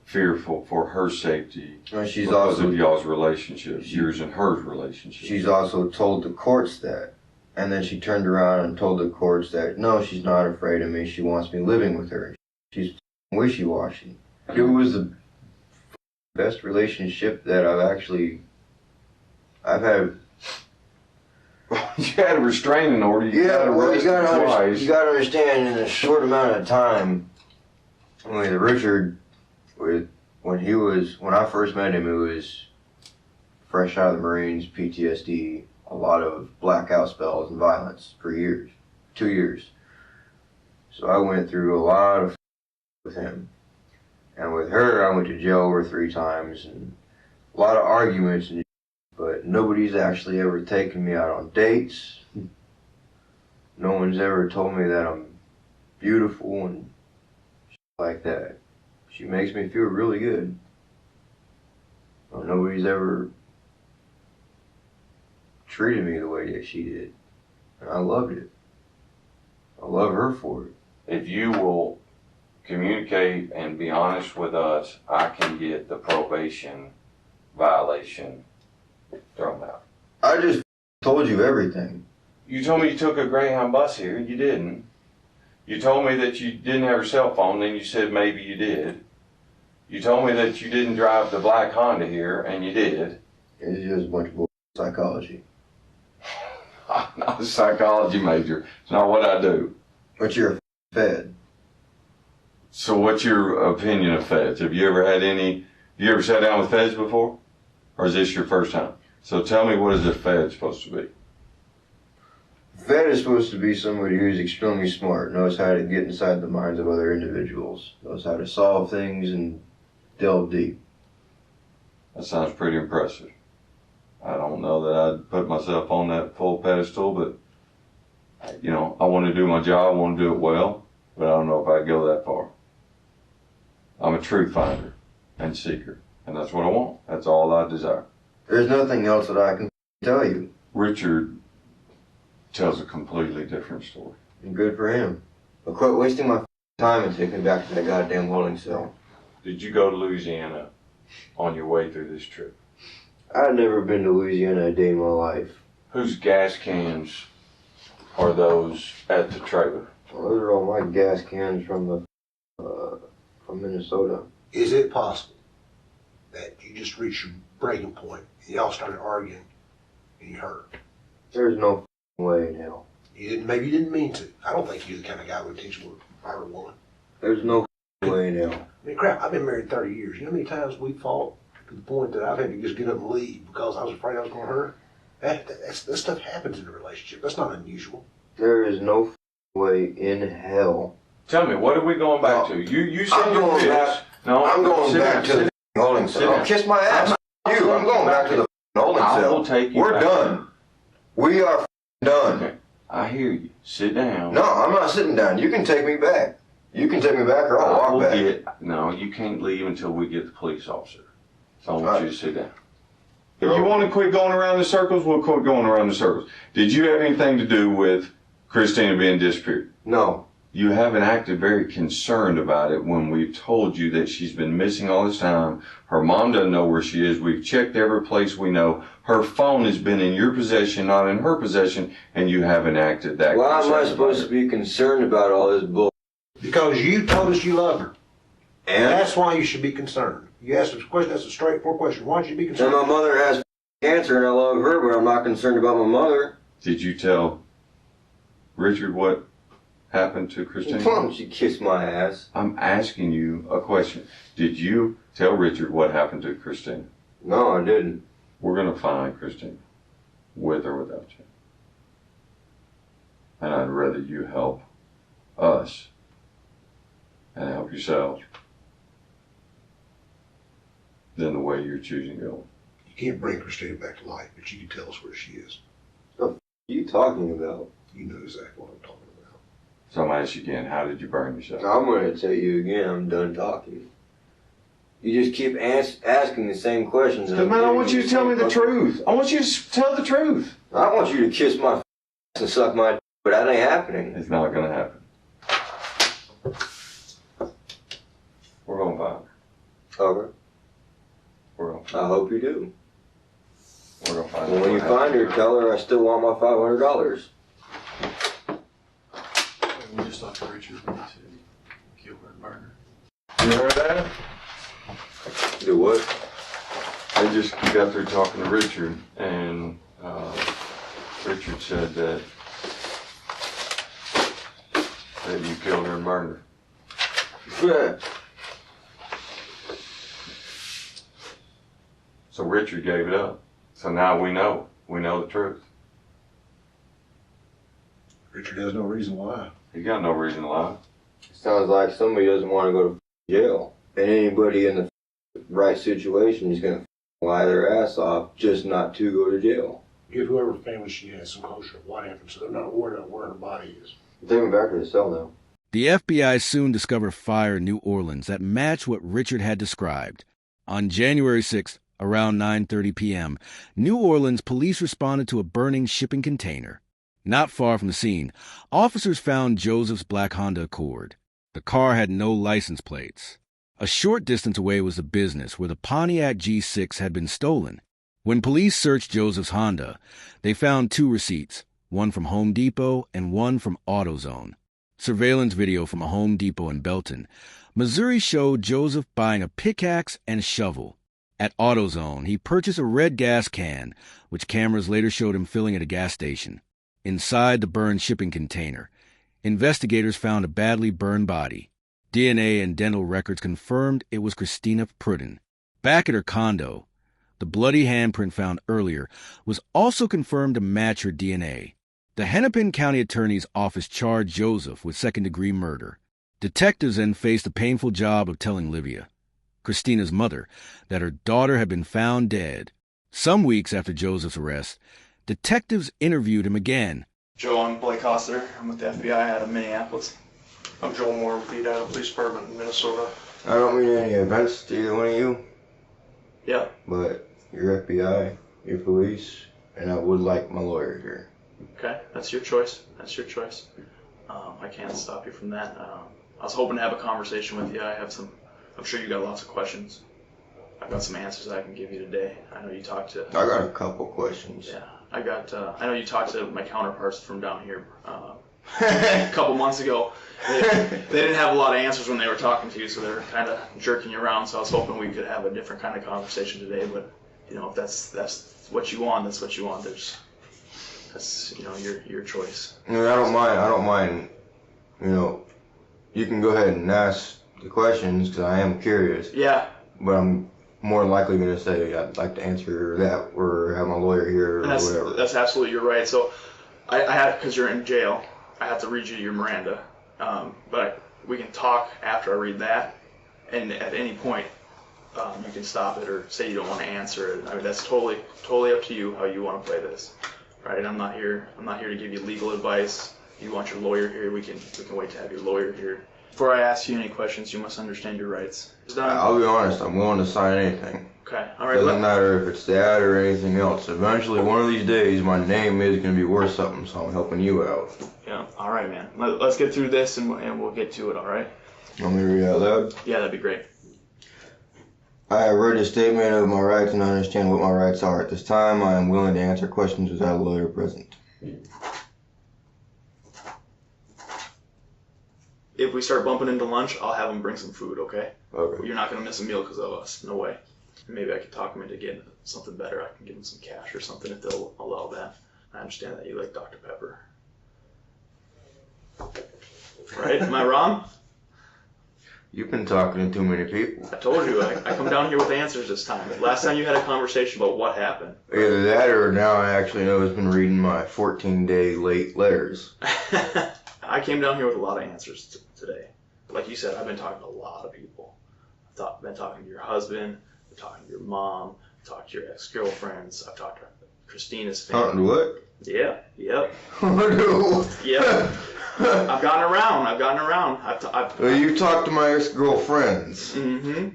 fearful for her safety She's because also of y'all's relationship, yours and hers relationship. She's also told the courts that. And then she turned around and told the courts that, no, she's not afraid of me. She wants me living with her. She's wishy-washy. It was the best relationship that I've had. You had a restraining order. You got arrested twice. You gotta understand, in a short amount of time, with Richard, when I first met him, it was fresh out of the Marines, PTSD, a lot of blackout spells and violence for years, 2 years. So I went through a lot of with him. And with her, I went to jail over 3 times and a lot of arguments, but nobody's actually ever taken me out on dates. No one's ever told me that I'm beautiful and shit like that. She makes me feel really good. Well, nobody's ever treated me the way that she did. And I loved it. I love her for it. If you will communicate and be honest with us, I can get the probation violation thrown out. I just told you everything. You told me you took a Greyhound bus here. You didn't. You told me that you didn't have a cell phone, then you said maybe you did. You told me that you didn't drive the black Honda here, and you did. It's just a bunch of psychology. I'm not a psychology major. It's not what I do. But you're a Fed. So what's your opinion of feds? Have you ever sat down with feds before? Or is this your first time? So tell me, what is a Fed supposed to be? Fed is supposed to be somebody who's extremely smart, knows how to get inside the minds of other individuals, knows how to solve things and delve deep. That sounds pretty impressive. I don't know that I'd put myself on that full pedestal, but I want to do my job, I want to do it well, but I don't know if I'd go that far. I'm a truth finder and seeker, and that's what I want. That's all I desire. There's nothing else that I can tell you. Richard tells a completely different story. And good for him. But quit wasting my time and take me back to that goddamn holding cell. did you go to Louisiana on your way through this trip? I've never been to Louisiana a day in my life. Whose gas cans are those at the trailer? Well, those are all my gas cans from Minnesota. Is it possible that you just reached your breaking point and y'all started arguing and you hurt? There's no way in hell. Maybe you didn't mean to. I don't think you're the kind of guy who would teach a fight a woman. There's no way in hell. I mean, crap, I've been married 30 years. You know how many times we fought to the point that I've had to just get up and leave because I was afraid I was going to hurt her? That stuff happens in a relationship. That's not unusual. There is no way in hell. Tell me, what are we going back to? You said I'm going back. No, I'm going back to the holding cell. Kiss my ass. I'm going back to the holding cell. I will take you. We're done. We are done. Okay. I hear you. Sit down. No, I'm not sitting down. You can take me back. You can take me back or I'll walk back. No, you can't leave until we get the police officer. So I want you to sit down. If Bro. you want to quit going around the circles, we'll quit going around the circles. Did you have anything to do with Christina being disappeared? No. You haven't acted very concerned about it when we've told you that she's been missing all this time. Her mom doesn't know where she is. We've checked every place we know. Her phone has been in your possession, not in her possession, and you haven't acted that Why am I concerned supposed about to be concerned about all this bull? Because you told us you love her. And That's why you should be concerned. You asked us a question, that's a straightforward question. Why should you be and concerned? my mother has cancer and I love her, but I'm not concerned about my mother. Did you tell Richard what happened to Christina? Why don't you kiss my ass? I'm asking you a question. Did you tell Richard what happened to Christina? No, I didn't. We're going to find Christina, with or without you. And I'd rather you help us and help yourself than the way you're choosing to go. You can't bring Christina back to life, but you can tell us where she is. What are you talking about? You know exactly what I'm talking about. So I'm going to ask you again, how did you burn yourself? I'm going to tell you again, I'm done talking. You just keep asking the same questions. Because, man, I want you to tell me the truth. I want you to tell the truth. I want you to kiss my ass and suck my but that ain't happening. It's not going to happen. We're going to find her. Okay. We're going to find I hope you do. We're going to find And when you find her, tell her I still want my $500. We just talked to Richard. We need to kill her and burn You heard that? Do what? I just got through talking to Richard, and Richard said that you killed her and burned her. Yeah. So Richard gave it up. So now we know. We know the truth. Richard has no reason why. He got no reason to lie. Sounds like somebody doesn't want to go to jail. And anybody in the right situation is going to lie their ass off just not to go to jail. Give whoever family she has some closure of what happened so they're not worried about where her body is. Take me back to the cell now. The FBI soon discovered fire in New Orleans that matched what Richard had described. On January 6th, around 9:30 p.m., New Orleans police responded to a burning shipping container. Not far from the scene, officers found Joseph's black Honda Accord. The car had no license plates. A short distance away was the business where the Pontiac G6 had been stolen. When police searched Joseph's Honda, they found 2 receipts, one from Home Depot and one from AutoZone. Surveillance video from a Home Depot in Belton, Missouri showed Joseph buying a pickaxe and a shovel. At AutoZone, he purchased a red gas can, which cameras later showed him filling at a gas station. Inside the burned shipping container, investigators found a badly burned body. DNA and dental records confirmed it was Christina Pruden. Back at her condo, the bloody handprint found earlier was also confirmed to match her DNA. The Hennepin County Attorney's Office charged Joseph with second-degree murder. Detectives then faced the painful job of telling Livia, Christina's mother, that her daughter had been found dead. Some weeks after Joseph's arrest, detectives interviewed him again. Joe, I'm Blake Hostetter. I'm with the FBI out of Minneapolis. I'm Joel Moore with the Idaho Police Department in Minnesota. I don't mean any offense to either one of you, Yeah. but you're FBI, you're police, and I would like my lawyer here. Okay, that's your choice. That's your choice. I can't stop you from that. I was hoping to have a conversation with you. I have some I'm sure you got lots of questions. I've got some answers that I can give you today. I know you talked to. I got a couple questions. Yeah, I know you talked to my counterparts from down here a couple months ago. They didn't have a lot of answers when they were talking to you, so they were kind of jerking you around. So I was hoping we could have a different kind of conversation today. But you know, if that's what you want, that's what you want. That's your choice. I mean, I don't mind. You know, you can go ahead and ask the questions because I am curious. Yeah. But I'm more likely going to say I'd like to answer that or have my lawyer here or whatever. That's absolutely, you're right. So I had, because you're in jail, I have to read you your Miranda. But we can talk after I read that, and at any point you can stop it or say you don't want to answer it. I mean, that's totally up to you how you want to play this, right? I'm not here to give you legal advice. If you want your lawyer here, we can wait to have your lawyer here. Before I ask you any questions, you must understand your rights. I'll be honest, I'm willing to sign anything. Okay, all right. Doesn't matter if it's that or anything else. Eventually, one of these days, my name is going to be worth something, so I'm helping you out. Yeah, all right, man. Let's get through this and we'll get to it, all right? You want me to read out loud? Yeah, that'd be great. I have read a statement of my rights and understand what my rights are. At this time, I am willing to answer questions without a lawyer present. If we start bumping into lunch, I'll have them bring some food, okay? Okay. You're not going to miss a meal because of us. No way. Maybe I could talk them into getting something better. I can give them some cash or something if they'll allow that. I understand that you like Dr. Pepper. Right? Am I wrong? You've been talking to too many people. I told you. I come down here with answers this time. Last time you had a conversation about what happened. Either that or now I actually know has been reading my 14-day late letters. I came down here with a lot of answers today. Like you said, I've been talking to a lot of people. I've been talking to your husband, I've been talking to your mom, I've talked to your ex-girlfriends, I've talked to Christina's family. Talking to what? Yeah, yep. No. Yep. I've gotten around. Well, you talked to my ex-girlfriends. Mm-hmm.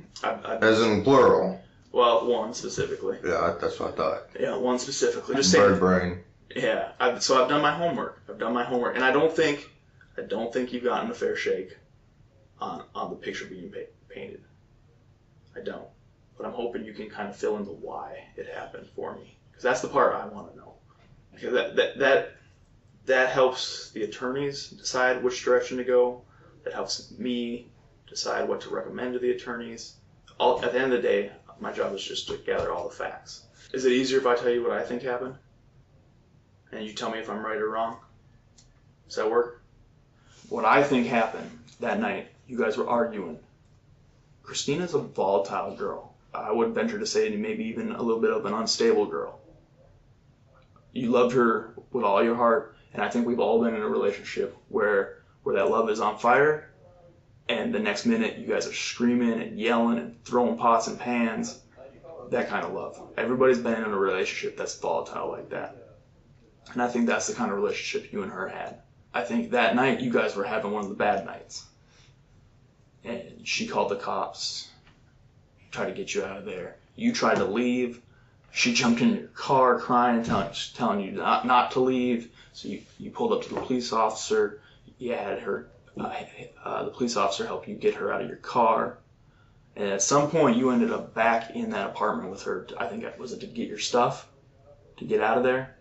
As in plural. Well, one specifically. Yeah, that's what I thought. Yeah, one specifically. Just saying. Bird brain. Yeah. So I've done my homework. And I don't think you've gotten a fair shake on the picture being painted. I don't. But I'm hoping you can kind of fill in the why it happened for me, because that's the part I want to know. Because that helps the attorneys decide which direction to go. That helps me decide what to recommend to the attorneys. At the end of the day, my job is just to gather all the facts. Is it easier if I tell you what I think happened? And you tell me if I'm right or wrong? Does that work? What I think happened that night, you guys were arguing. Christina's a volatile girl. I would venture to say maybe even a little bit of an unstable girl. You loved her with all your heart, and I think we've all been in a relationship where that love is on fire, and the next minute you guys are screaming and yelling and throwing pots and pans. That kind of love. Everybody's been in a relationship that's volatile like that. And I think that's the kind of relationship you and her had. I think that night you guys were having one of the bad nights. And she called the cops, tried to get you out of there. You tried to leave. She jumped in your car crying, telling you not to leave. So you pulled up to the police officer. You had her, the police officer help you get her out of your car. And at some point you ended up back in that apartment with her. I think, was it to get your stuff? To get out of there?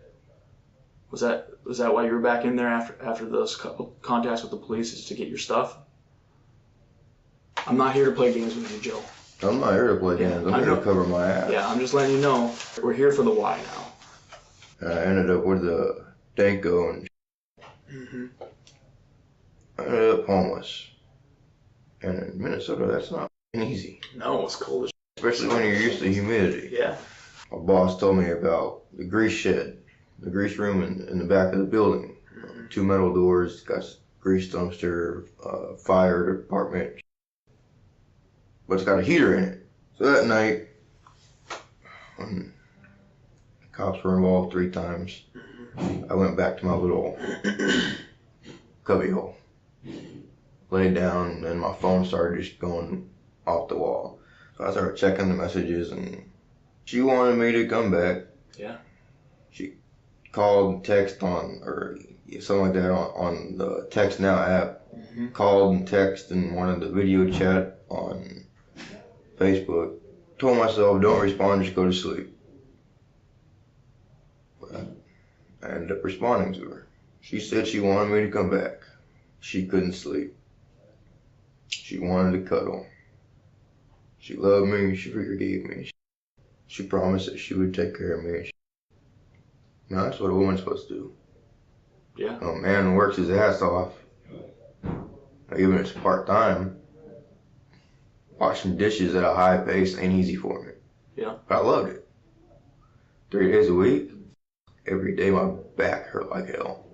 Was that why you were back in there after those couple contacts with the police, is to get your stuff? I'm not here to play games with you, Joe. I'm not here to play games. I'm here to cover my ass. Yeah, I'm just letting you know. We're here for the why now. I ended up with the Danko and I ended up homeless. And in Minnesota, that's not easy. No, it's cold as especially when you're used to humidity. Yeah. My boss told me about the grease shed, the grease room in the back of the building. 2 metal doors, got grease dumpster, fire department. But it's got a heater in it. So that night, when the cops were involved 3 times, I went back to my little cubbyhole, laid down, and my phone started just going off the wall. So I started checking the messages, and she wanted me to come back. Yeah. She called and text or something like that on the Text Now app. Called and texted and wanted the video chat on Facebook. Told myself, don't respond, just go to sleep. But I ended up responding to her. She said she wanted me to come back. She couldn't sleep. She wanted to cuddle. She loved me. She forgave me. She promised that she would take care of me. Now, that's what a woman's supposed to do. Yeah. A man works his ass off, even if it's part-time. Washing dishes at a high pace ain't easy for me. Yeah. But I loved it. 3 days a week, every day my back hurt like hell.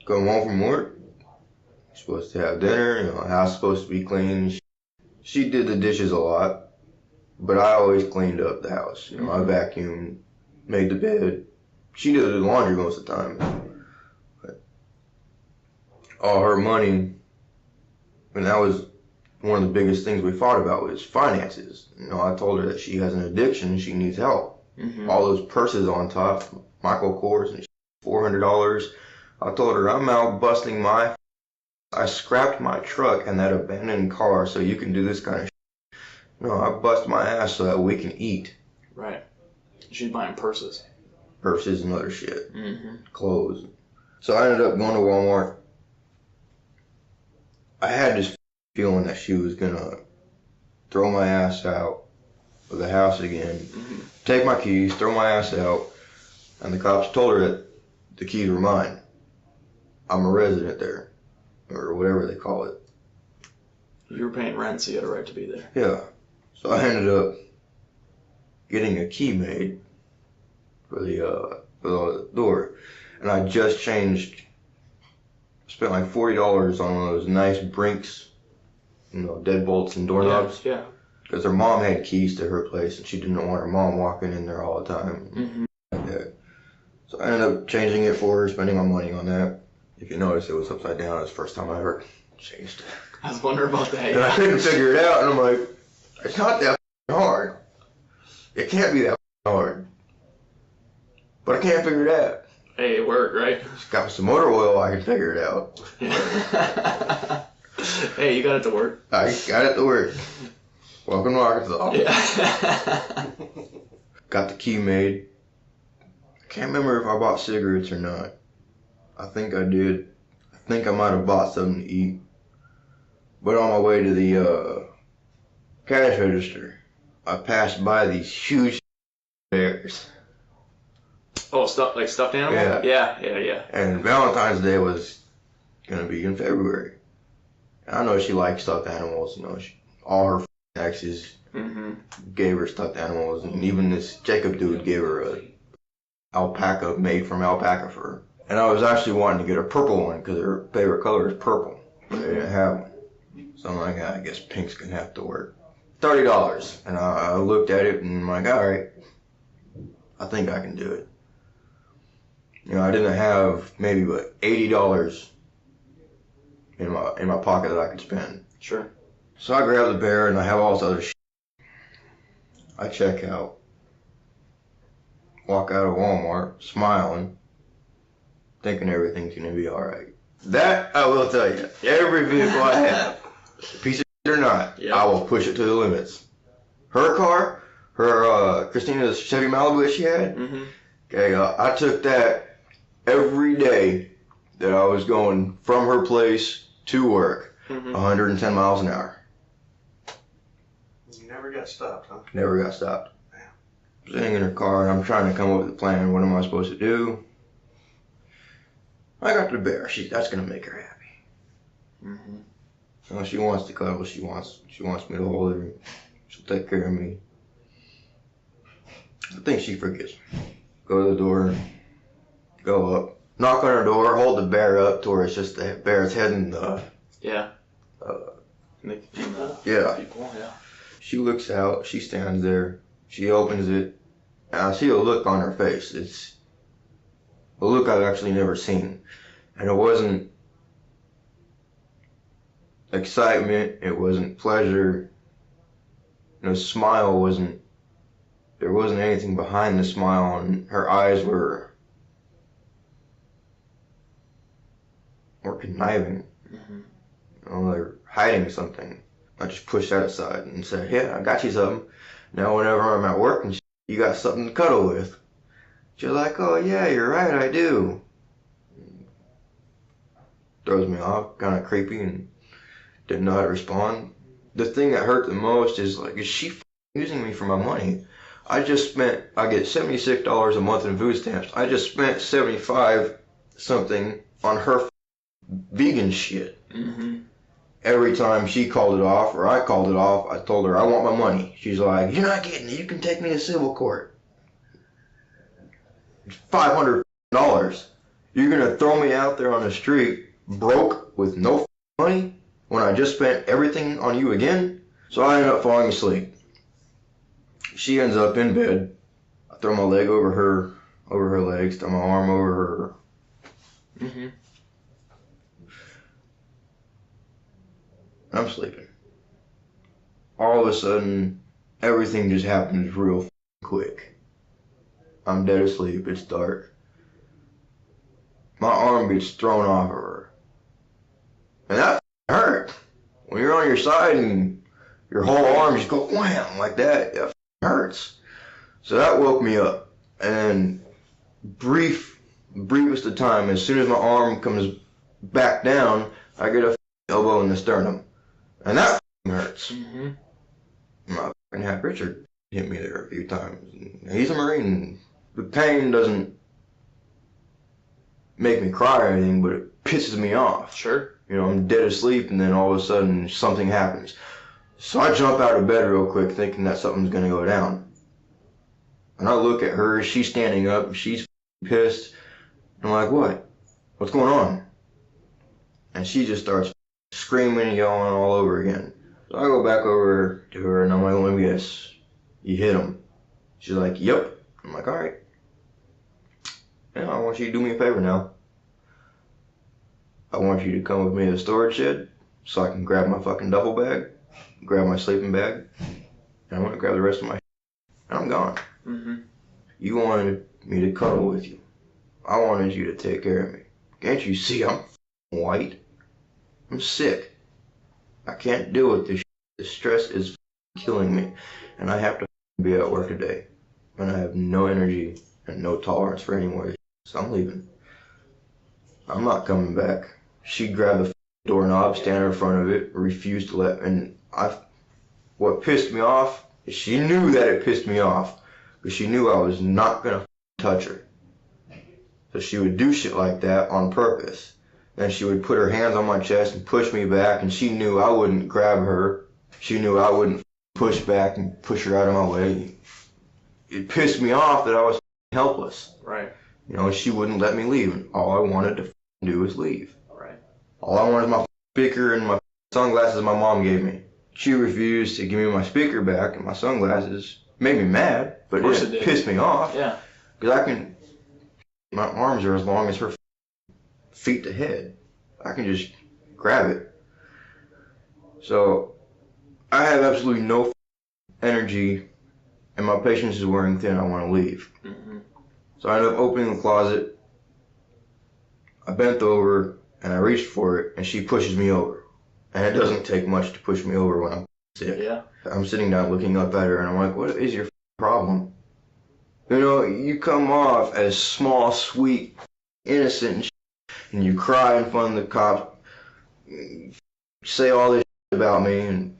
Come home from work, you're supposed to have dinner, the house is supposed to be clean. She did the dishes a lot, but I always cleaned up the house. I vacuumed, made the bed. She did the laundry most of the time. But all her money, and that was one of the biggest things we fought about was finances. I told her that she has an addiction, she needs help. All those purses on top, Michael Kors and $400. I told her, I'm out busting I scrapped my truck and that abandoned car so you can do this kind of shit. I bust my ass so that we can eat. Right. She's buying purses. Purses and other shit. Clothes. So I ended up going to Walmart. I had this feeling that she was gonna throw my ass out of the house again, take my keys, throw my ass out, and the cops told her that the keys were mine. I'm a resident there, or whatever they call it. You were paying rent, so you had a right to be there. Yeah. So I ended up getting a key made for the door, and I just spent like $40 on one of those nice Brinks, deadbolts and doorknobs. Yeah. Because her mom had keys to her place, and she didn't want her mom walking in there all the time. Like that. So I ended up changing it for her, spending my money on that. If you notice, it was upside down. It was the first time I ever changed it. I was wondering about that. And I couldn't figure it out, and I'm like, it's not that hard. It can't be that hard. But I can't figure it out. Hey, it worked, right? It's got some motor oil, I can figure it out. Hey, you got it to work. I got it to work. Welcome to Arkansas. Yeah. Got the key made. I can't remember if I bought cigarettes or not. I think I did. I think I might have bought something to eat. But on my way to the cash register, I passed by these huge bears. Oh, stuffed animal? Yeah. And Valentine's Day was gonna be in February. And I know she likes stuffed animals. All her exes gave her stuffed animals, and even this Jacob dude gave her a alpaca made from alpaca fur. And I was actually wanting to get a purple one because her favorite color is purple, but they didn't have one. So I'm like, I guess pink's gonna have to work. $30, and I looked at it and I'm like, all right, I think I can do it. I didn't have maybe but $80 in my pocket that I could spend. Sure. So I grab the bear and I have all this other shit. I check out, walk out of Walmart, smiling, thinking everything's gonna be all right. That I will tell you, every vehicle I have, piece of shit or not, I will push it to the limits. Her car, Christina's Chevy Malibu that she had. Okay, I took that every day that I was going from her place to work, 110 miles an hour. You never got stopped, huh? Never got stopped. Sitting in her car, and I'm trying to come up with a plan. What am I supposed to do? I got the bear. That's gonna make her happy. She wants to cuddle. She wants me to hold her. She'll take care of me. I think she forgets me. Go to the door. Go up. Knock on her door. Hold the bear up to where it's just the bear's head and the. Yeah. Yeah. People, yeah. She looks out. She stands there. She opens it. And I see a look on her face. It's a look I've actually never seen. And it wasn't excitement. It wasn't pleasure. The smile wasn't. There wasn't anything behind the smile, and her eyes were conniving. They're hiding something. I just pushed that aside and said, yeah, I got you something. Now whenever I'm at work and you got something to cuddle with. She's like, oh yeah, you're right, I do. Throws me off, kind of creepy, and didn't know how to respond. The thing that hurt the most is like, is she using me for my money? I get $76 a month in food stamps. I just spent 75 something on her vegan shit. Mm-hmm. Every time she called it off or I called it off, I told her I want my money. She's like, you're not getting it. You can take me to civil court. $500. You're gonna throw me out there on the street broke with no money when I just spent everything on you again? So I end up falling asleep. She ends up in bed. I throw my leg over her legs, throw my arm over her. Mm-hmm. I'm sleeping. All of a sudden, everything just happens real quick. I'm dead asleep. It's dark. My arm gets thrown off of her. And that hurt. When you're on your side and your whole arm just go wham like that, that hurts. So that woke me up. And briefest of time, as soon as my arm comes back down, I get a elbow in the sternum. And that hurts. Mm-hmm. My half Richard hit me there a few times. He's a Marine. The pain doesn't make me cry or anything, but it pisses me off. Sure. You know, I'm dead asleep, and then all of a sudden something happens. So I jump out of bed real quick, thinking that something's gonna go down. And I look at her. She's standing up. She's pissed. I'm like, what? What's going on? And she just starts screaming and yelling all over again. So I go back over to her, and I'm like, let me guess. You hit him. She's like, yep. I'm like, all right. Yeah, I want you to do me a favor now. I want you to come with me to the storage shed so I can grab my fucking duffel bag, grab my sleeping bag, and I'm going to grab the rest of my shit, and I'm gone. Mm-hmm. You wanted me to cuddle with you. I wanted you to take care of me. Can't you see I'm white? I'm sick. I can't deal with this shit. The stress is killing me, and I have to be at work today, and I have no energy and no tolerance for any more of this shit, so I'm leaving. I'm not coming back. She grabbed the doorknob, standing in front of it, refused to let, and what pissed me off is she knew that it pissed me off, because she knew I was not gonna touch her. So she would do shit like that on purpose. Then she would put her hands on my chest and push me back, and she knew I wouldn't grab her. She knew I wouldn't push back and push her out of my way. It pissed me off that I was helpless. Right. You know, she wouldn't let me leave, and all I wanted to do was leave. Right. All I wanted was my speaker and my sunglasses my mom gave me. She refused to give me my speaker back and my sunglasses. Made me mad, but it pissed me off. Yeah. Because my arms are as long as her feet to head. I can just grab it. So I have absolutely no energy, and my patience is wearing thin. I want to leave. Mm-hmm. So I end up opening the closet. I bent over and I reached for it, and she pushes me over. And it doesn't take much to push me over when I'm sick. Yeah. I'm sitting down looking up at her, and I'm like, what is your problem? You know, you come off as small, sweet, innocent, and you cry in front of the cops, say all this about me, and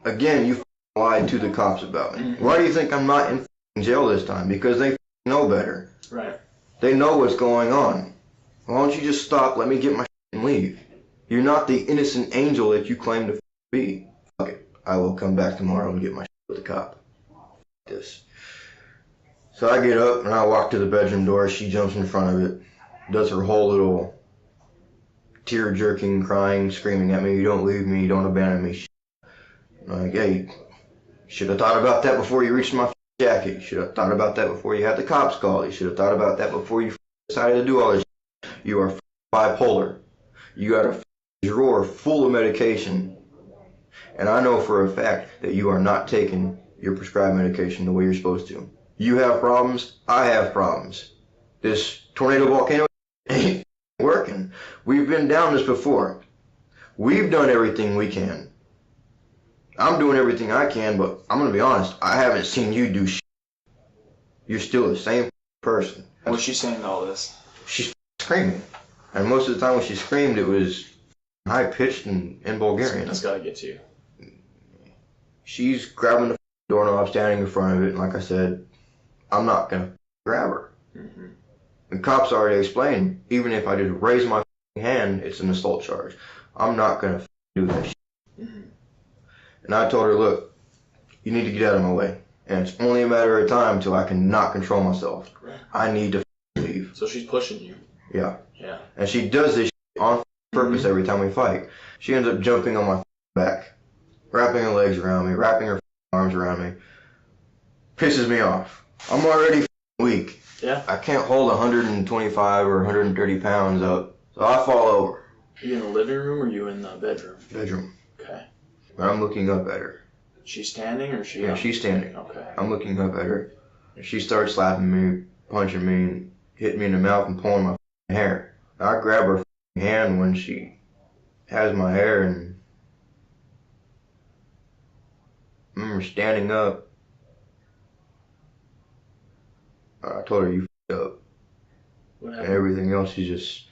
again, you lied to the cops about me. Mm-hmm. Why do you think I'm not in jail this time? Because they know better. Right. They know what's going on. Why don't you just stop, let me get my and leave? You're not the innocent angel that you claim to be. Fuck it. I will come back tomorrow and get my with the cop. This. So I get up and I walk to the bedroom door. She jumps in front of it, does her whole little tear-jerking, crying, screaming at me, you don't leave me, you don't abandon me. I'm like, hey, should have thought about that before you reached my jacket. You should have thought about that before you had the cops call. You should have thought about that before you decided to do all this. You are bipolar. You got a drawer full of medication. And I know for a fact that you are not taking your prescribed medication the way you're supposed to. You have problems. I have problems. This tornado volcano ain't working. We've been down this before. We've done everything we can. I'm doing everything I can, but I'm gonna be honest, I haven't seen you do shit. You're still the same person. What's she saying to all this? She's screaming. And most of the time when she screamed, it was high-pitched and in Bulgarian. That's gotta get to you. She's grabbing the doorknob, standing in front of it, and like I said, I'm not gonna grab her. Mm-hmm. The cops already explained, even if I just raise my hand, it's an assault charge. I'm not gonna do that shit. Mm-hmm. And I told her, look, you need to get out of my way. And it's only a matter of time till I can not control myself. Right. I need to leave. So she's pushing you. Yeah. Yeah. And she does this on purpose every time we fight. She ends up jumping on my back, wrapping her legs around me, wrapping her arms around me. Pisses me off. I'm already weak. Yeah. I can't hold 125 or 130 pounds up, so I fall over. Are you in the living room or are you in the bedroom? Bedroom. Okay. And I'm looking up at her. She's standing or is she? Yeah, she's standing. Okay. I'm looking up at her. And she starts slapping me, punching me, and hitting me in the mouth and pulling my hair. I grab her hand when she has my hair, and I remember standing up. I told her, you up. What And happened? everything else is just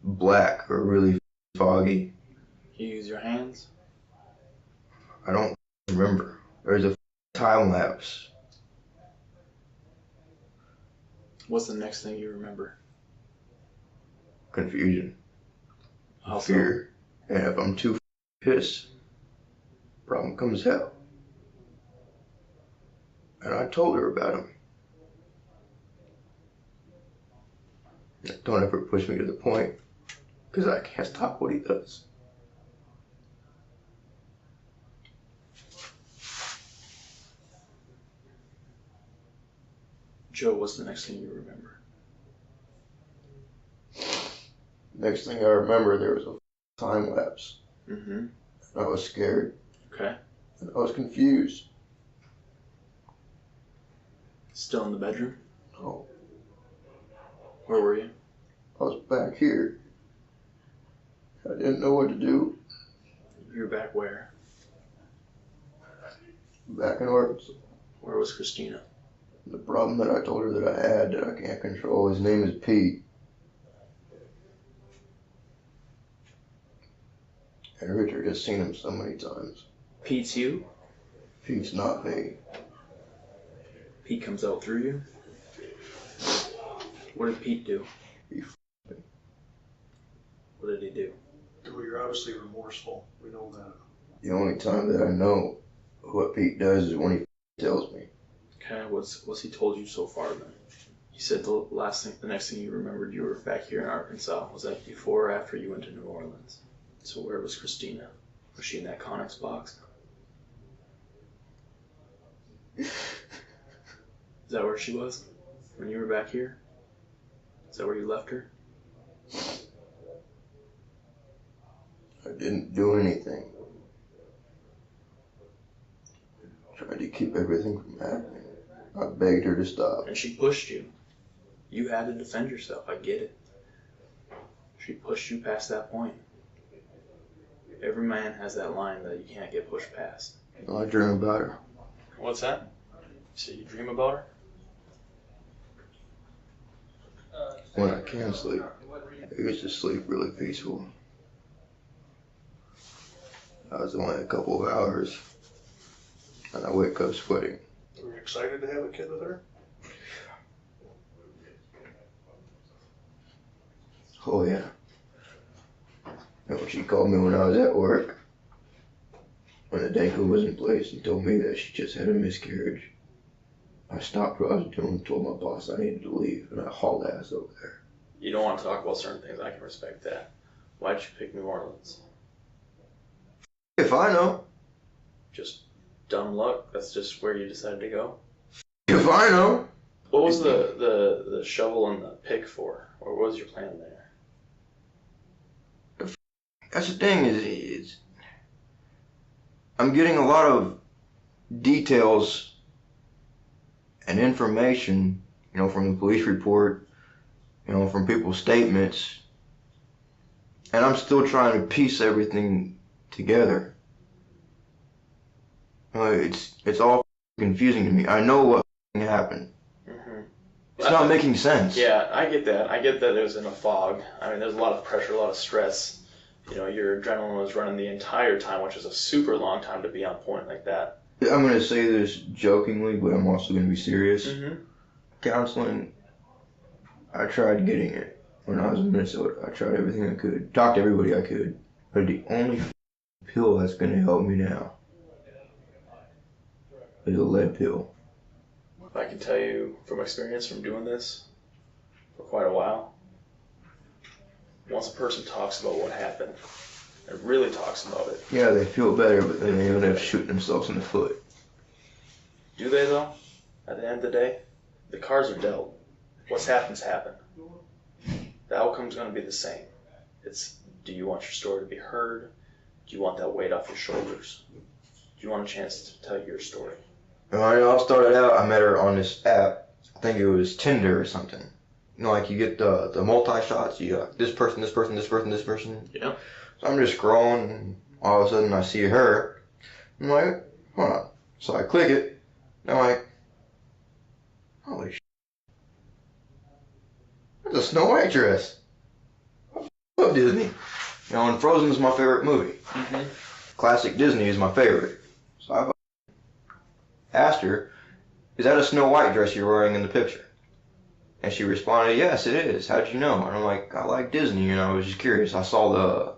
black or really foggy. You use your hands? I don't remember. There's a time lapse. What's the next thing you remember? Confusion. How so? Fear. And if I'm too pissed, problem comes out. And I told her about him. Don't ever push me to the point, because I can't stop what he does. Joe, what's the next thing you remember? Next thing I remember, there was a time lapse. Mm-hmm. I was scared. Okay. And I was confused. Still in the bedroom? Oh, Where were you? I was back here. I didn't know what to do. You were back where? Back in Arkansas. Where was Christina? The problem that I told her that I had that I can't control, his name is Pete. And Richard has seen him so many times. Pete's you? Pete's not me. Pete comes out through you? What did Pete do? He What did he do? Well, you're obviously remorseful. We know that. The only time that I know what Pete does is when he tells me. Okay, what's he told you so far then? You said the next thing you remembered, you were back here in Arkansas. Was that before or after you went to New Orleans? So where was Christina? Was she in that Connex box? Is that where she was when you were back here? Is that where you left her? I didn't do anything. Tried to keep everything from happening. I begged her to stop. And she pushed you. You had to defend yourself. I get it. She pushed you past that point. Every man has that line that you can't get pushed past. I dream about her. What's that? So you dream about her? When I can sleep. I used to sleep really peaceful. I was only a couple of hours, and I wake up sweating. Were you excited to have a kid with her? Oh yeah. And when she called me when I was at work, when the Danko was in place and told me that she just had a miscarriage, I stopped what I was doing, told my boss I needed to leave, and I hauled ass over there. You don't want to talk about certain things. I can respect that. Why'd you pick New Orleans? If I know. Just dumb luck? That's just where you decided to go? If I know. What was the shovel and the pick for? Or what was your plan there? That's the thing is I'm getting a lot of details and information, from the police report, from people's statements, and I'm still trying to piece everything together. It's all confusing to me. I know what happened. Mm-hmm. It's not making sense. Yeah, I get that. I get that it was in a fog. I mean, there's a lot of pressure, a lot of stress. You know, your adrenaline was running the entire time, which is a super long time to be on point like that. I'm going to say this jokingly, but I'm also going to be serious. Mm-hmm. Counseling, I tried getting it when I was in Minnesota. I tried everything I could. Talked to everybody I could. But the only pill that's going to help me now is a lead pill. I can tell you from experience from doing this for quite a while, once a person talks about what happened, and really talks about it. Yeah, they feel better, but then they end up shooting themselves in the foot. Do they though? At the end of the day, the cards are dealt. What's happened's happened. The outcome's going to be the same. It's, do you want your story to be heard? Do you want that weight off your shoulders? Do you want a chance to tell your story? When I all started out, I met her on this app. I think it was Tinder or something. You know, like you get the multi-shots. You got this person, this person, this person, this person. Yeah. So I'm just scrolling, and all of a sudden I see her. I'm like, hold on. So I click it, and I'm like, holy shit. That's a Snow White dress. I love Disney. You know, and Frozen is my favorite movie. Mm-hmm. Classic Disney is my favorite. So I asked her, is that a Snow White dress you're wearing in the picture? And she responded, yes, it is. How'd you know? And I'm like, I like Disney, and I was just curious. I saw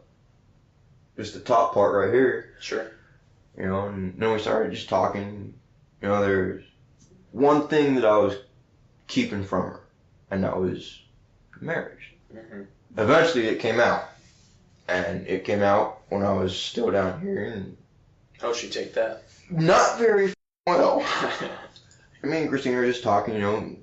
just the top part right here. Sure. You know, and then we started just talking. You know, there's one thing that I was keeping from her, and that was marriage. Mm-hmm. Eventually it came out. And it came out when I was still down here. And how'd she take that? not very well. Me and Christina were just talking, you know,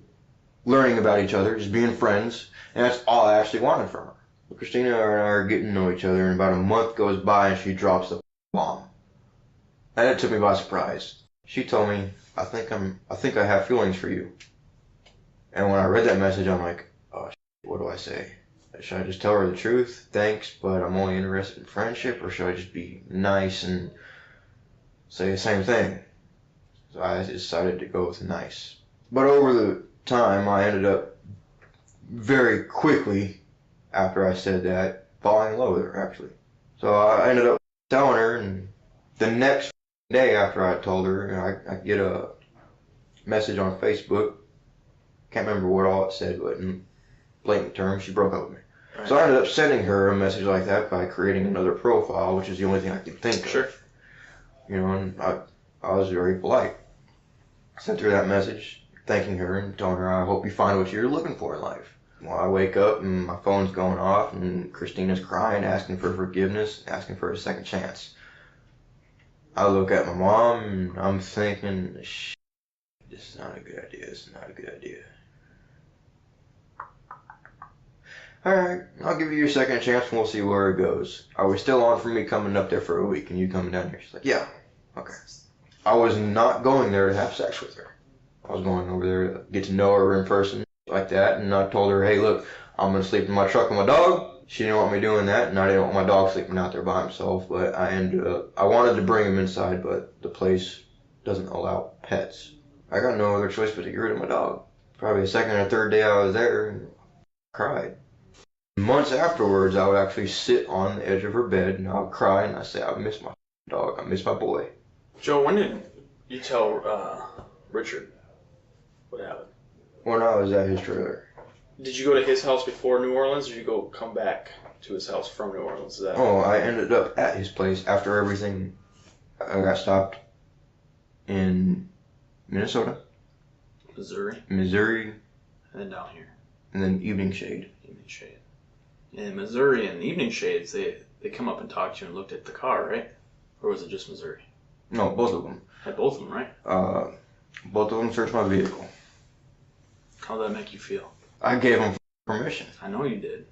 learning about each other, just being friends, and that's all I actually wanted from her. Christina and I are getting to know each other, and about a month goes by and she drops the bomb. And it took me by surprise. She told me, I think I have feelings for you. And when I read that message, I'm like, oh, what do I say? Should I just tell her the truth? Thanks, but I'm only interested in friendship, or should I just be nice and say the same thing? So I decided to go with nice. But over the time, I ended up very quickly, after I said that, falling in love with her, actually. So I ended up telling her, and the next day after I told her, I get a message on Facebook. Can't remember what all it said, but in blatant terms, she broke up with me. Right. So I ended up sending her a message like that by creating another profile, which is the only thing I could think of. Sure. You know, and I was very polite. Sent her that message, thanking her and telling her I hope you find what you're looking for in life. Well, I wake up and my phone's going off and Christina's crying, asking for forgiveness, asking for a second chance. I look at my mom and I'm thinking, this is not a good idea, this is not a good idea. Alright, I'll give you your second chance and we'll see where it goes. Are we still on for me coming up there for a week and you coming down here? She's like, yeah, okay. I was not going there to have sex with her. I was going over there to get to know her in person, like that, and I told her, hey, look, I'm going to sleep in my truck with my dog. She didn't want me doing that, and I didn't want my dog sleeping out there by himself, but I wanted to bring him inside, but the place doesn't allow pets. I got no other choice but to get rid of my dog. Probably the second or third day I was there, and I cried. Months afterwards, I would actually sit on the edge of her bed, and I would cry, and I'd say, I miss my dog, I miss my boy. Joe, when did you tell Richard what happened? When I was at his trailer. Did you go to his house before New Orleans, or did you come back to his house from New Orleans? Is that... Oh, I ended up at his place after everything. I got stopped in Minnesota, Missouri, and then down here, and then Evening Shade. In Missouri and Evening Shades, they come up and talked to you and looked at the car, right? Or was it just Missouri? No, both of them. Had both of them, right? Both of them searched my vehicle. How'd that make you feel? I gave them permission. I know you did.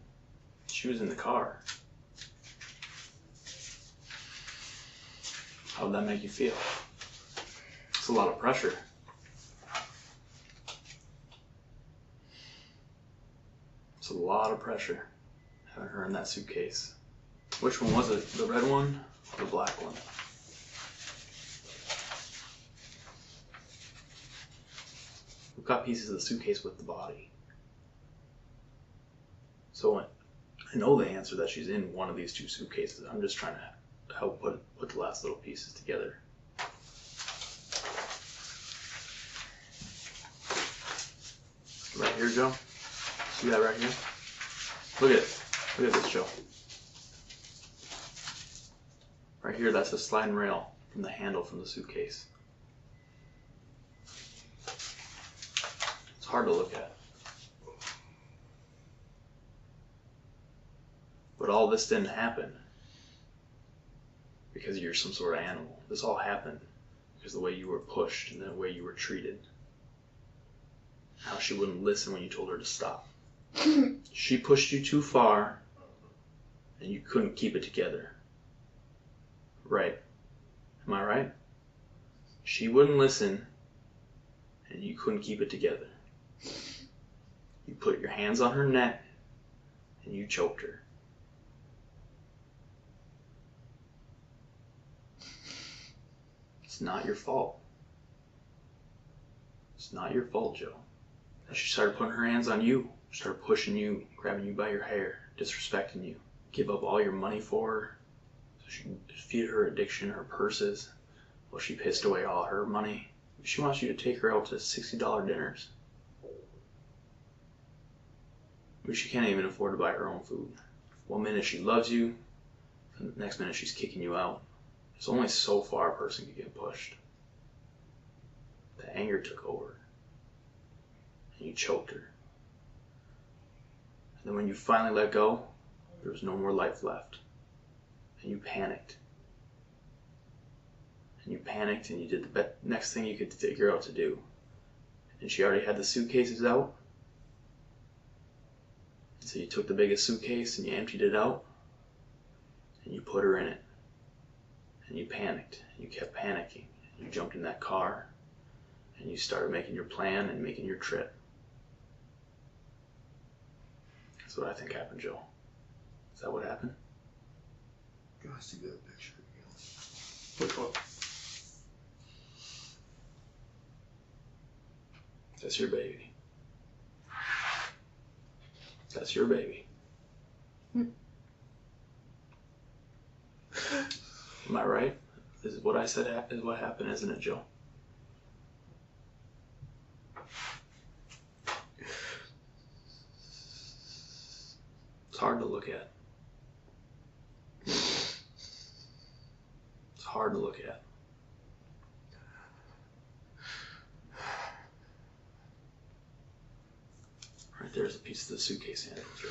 She was in the car. How'd that make you feel? It's a lot of pressure. It's a lot of pressure having her in that suitcase. Which one was it? The red one or the black one? We've got pieces of the suitcase with the body. So I know the answer that she's in one of these two suitcases. I'm just trying to help put the last little pieces together. Right here, Joe. See that right here? Look at it. Look at this, Joe. Right here, that's the sliding rail from the handle from the suitcase. It's hard to look at. But all this didn't happen because you're some sort of animal. This all happened because of the way you were pushed and the way you were treated. How she wouldn't listen when you told her to stop. She pushed you too far and you couldn't keep it together. Right. Am I right? She wouldn't listen and you couldn't keep it together. You put your hands on her neck and you choked her. It's not your fault. It's not your fault, Joe. And she started putting her hands on you, started pushing you, grabbing you by your hair, disrespecting you. Give up all your money for her. So she could feed her addiction, her purses. Well, she pissed away all her money. She wants you to take her out to $60 dinners. But she can't even afford to buy her own food. One minute she loves you, and the next minute she's kicking you out. There's only so far a person can get pushed. The anger took over. And you choked her. And then when you finally let go, there was no more life left. And you panicked. And you panicked and you did the next thing you could figure out to do. And she already had the suitcases out. And so you took the biggest suitcase and you emptied it out. And you put her in it. And you panicked. And you kept panicking. And you jumped in that car. And you started making your plan and making your trip. That's what I think happened, Joe. Is that what happened? Can I see that picture again? Which one? That's your baby. That's your baby. Am I right? Is what I said is what happened, isn't it, Joe? It's hard to look at. It's hard to look at. Right there's a piece of the suitcase handle, Joe.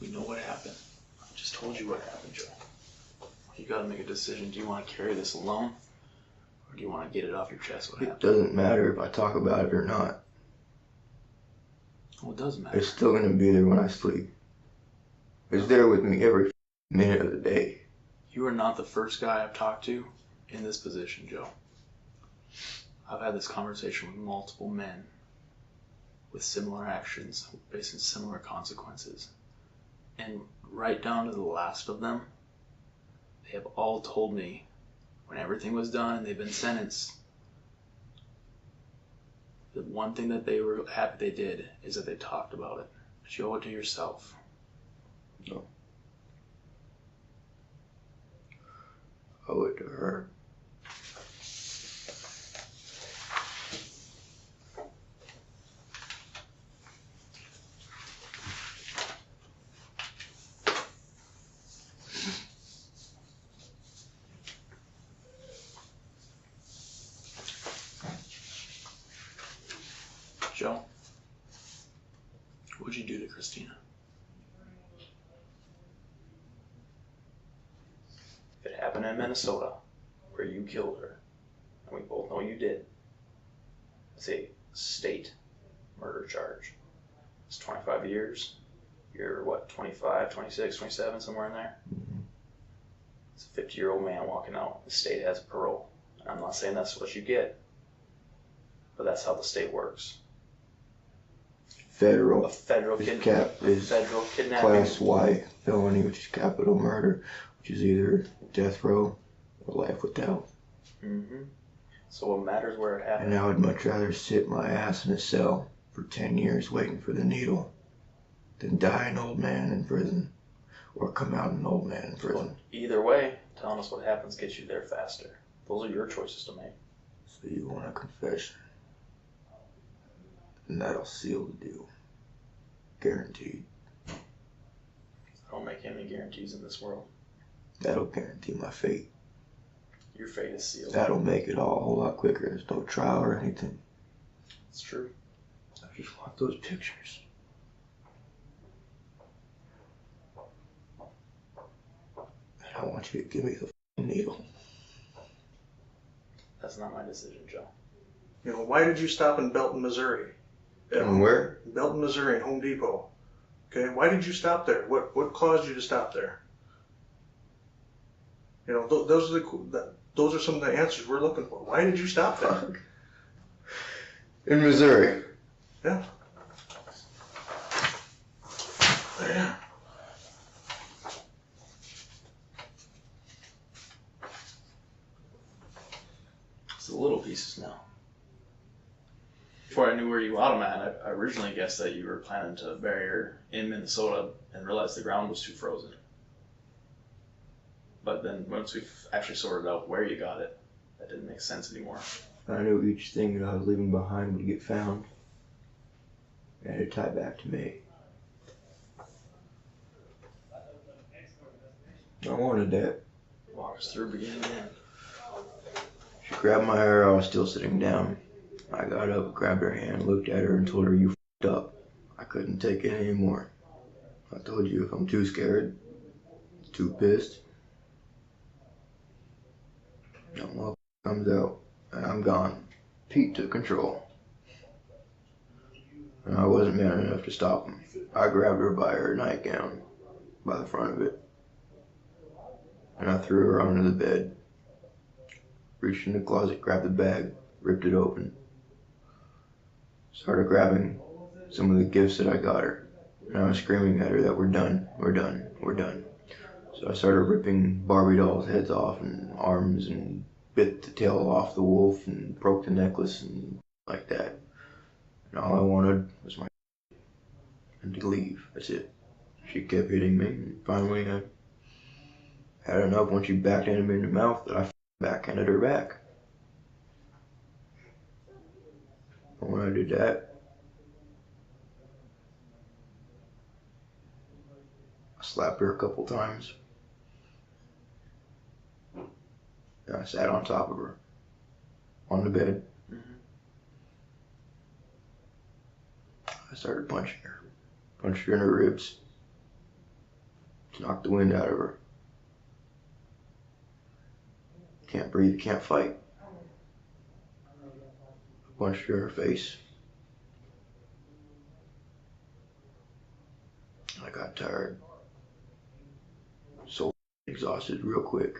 We know what happened. I just told you what happened, Joe. You gotta make a decision. Do you want to carry this alone? Or do you want to get it off your chest? What happened? It doesn't matter if I talk about it or not. Well, it does matter. It's still gonna be there when I sleep. It's there with me every minute of the day. You are not the first guy I've talked to in this position, Joe. I've had this conversation with multiple men with similar actions, facing similar consequences. And right down to the last of them, they have all told me when everything was done and they've been sentenced, the one thing that they were happy they did is that they talked about it. But you owe it to yourself. No. I owe it to her. Joe, what'd you do to Christina? It happened in Minnesota, where you killed her, and we both know you did. It's a state murder charge. It's 25 years. You're what, 25, 26, 27, somewhere in there? It's a 50-year-old man walking out. The state has parole. And I'm not saying that's what you get, but that's how the state works. Federal. A federal His cap is federal kidnapping. Class Y felony, which is capital murder, which is either death row or life without. Mm-hmm. So what matters where it happened. And I would much rather sit my ass in a cell for 10 years waiting for the needle than die an old man in prison or come out an old man in prison. Either way, telling us what happens gets you there faster. Those are your choices to make. So you want a confession? And that'll seal the deal. Guaranteed. I don't make any guarantees in this world. That'll guarantee my fate. Your fate is sealed. That'll make it all a whole lot quicker. There's no trial or anything. It's true. I just want those pictures. And I want you to give me the f***ing needle. That's not my decision, Joe. You know, why did you stop in Belton, Missouri? And where? Belton, Missouri, in Home Depot. Okay, why did you stop there? What caused you to stop there? You know, those are some of the answers we're looking for. Why did you stop there? In Missouri. Yeah. Yeah. It's the little pieces now. Before I knew where you got them at, I originally guessed that you were planning to bury her in Minnesota and realized the ground was too frozen. But then once we've actually sorted out where you got it, that didn't make sense anymore. I knew each thing that I was leaving behind would get found. It had to tie back to me. I wanted that. Walk us through beginning to end. She grabbed my hair. I was still sitting down. I got up, grabbed her hand, looked at her, and told her, "You f***ed up. I couldn't take it anymore. I told you if I'm too scared, too pissed, no more comes out, and I'm gone." Pete took control. And I wasn't man enough to stop him. I grabbed her by her nightgown, by the front of it, and I threw her onto the bed. Reached in the closet, grabbed the bag, ripped it open. Started grabbing some of the gifts that I got her. And I was screaming at her that we're done, we're done, we're done. So I started ripping Barbie dolls' heads off and arms and bit the tail off the wolf and broke the necklace and like that. And all I wanted was my and to leave. That's it. She kept hitting me, and finally I had enough when she backhanded me in the mouth that I backhanded her back. And when I did that, I slapped her a couple times. And I sat on top of her, on the bed. I started punching her. Punched her in her ribs. To knock the wind out of her. Can't breathe, can't fight. Punched her in her face. I got tired. So exhausted real quick.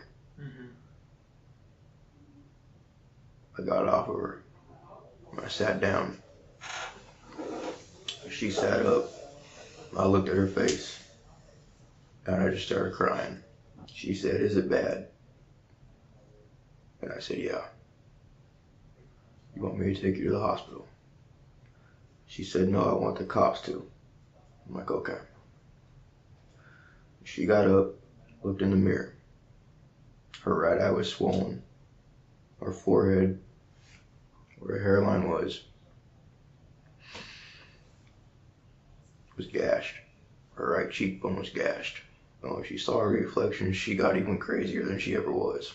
I got off of her. I sat down. She sat up. I looked at her face. And I just started crying. She said, "Is it bad?" And I said, "Yeah." "You want me to take you to the hospital?" She said, "No, I want the cops to." I'm like, "Okay." She got up, looked in the mirror. Her right eye was swollen. Her forehead, where her hairline was gashed. Her right cheekbone was gashed. And when she saw her reflection, she got even crazier than she ever was.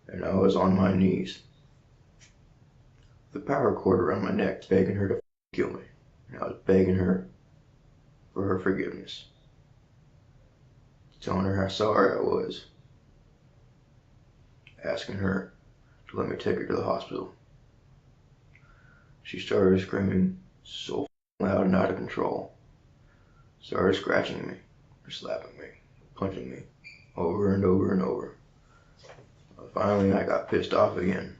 And I was on my knees, the power cord around my neck, begging her to kill me. And I was begging her for her forgiveness, telling her how sorry I was, asking her to let me take her to the hospital. She started screaming so loud and out of control. Started scratching me, or slapping me, punching me, over and over and over. Finally, I got pissed off again.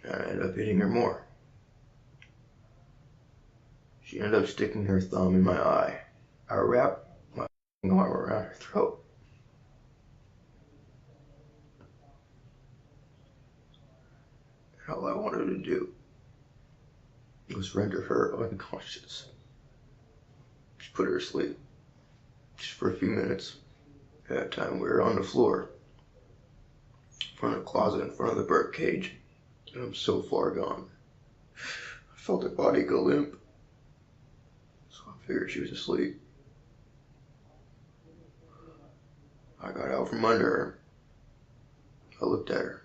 And I ended up hitting her more. She ended up sticking her thumb in my eye. I wrapped my arm around her throat. And all I wanted to do was render her unconscious. Just put her to sleep. Just for a few minutes. At that time we were on the floor. In front of the closet, in front of the bird cage. And I'm so far gone. I felt her body go limp. So I figured she was asleep. I got out from under her. I looked at her.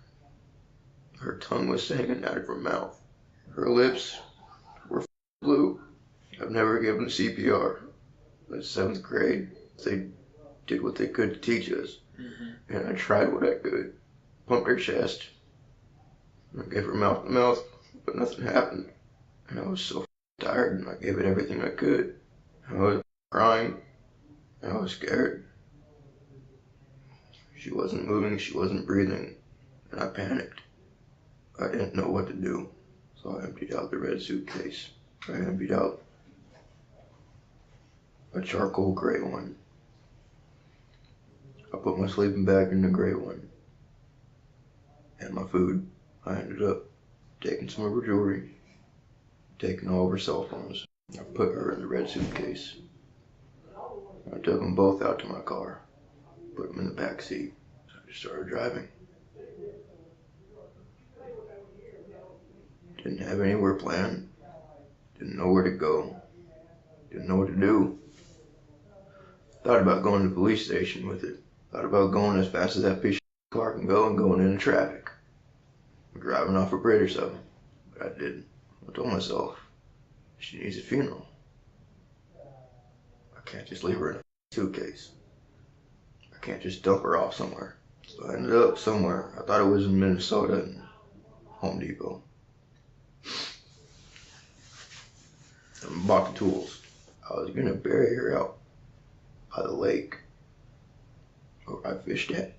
Her tongue was hanging out of her mouth. Her lips were blue. I've never given CPR. In 7th grade, they did what they could to teach us. And I tried what I could. Pumped her chest. I gave her mouth to mouth, but nothing happened. And I was so tired, and I gave it everything I could. I was crying. I was scared. She wasn't moving, she wasn't breathing, and I panicked. I didn't know what to do, so I emptied out the red suitcase. I emptied out a charcoal gray one. I put my sleeping bag in the gray one. And my food. I ended up taking some of her jewelry, taking all of her cell phones. I put her in the red suitcase. I took them both out to my car, put them in the back seat. I just started driving. Didn't have anywhere planned. Didn't know where to go. Didn't know what to do. Thought about going to the police station with it. Thought about going as fast as that piece of car can go and going into traffic. Driving off a bridge or something. But I didn't. I told myself, she needs a funeral. I can't just leave her in a suitcase. I can't just dump her off somewhere. So I ended up somewhere. I thought it was in Minnesota and Home Depot. I bought the tools. I was gonna bury her out by the lake where I fished at,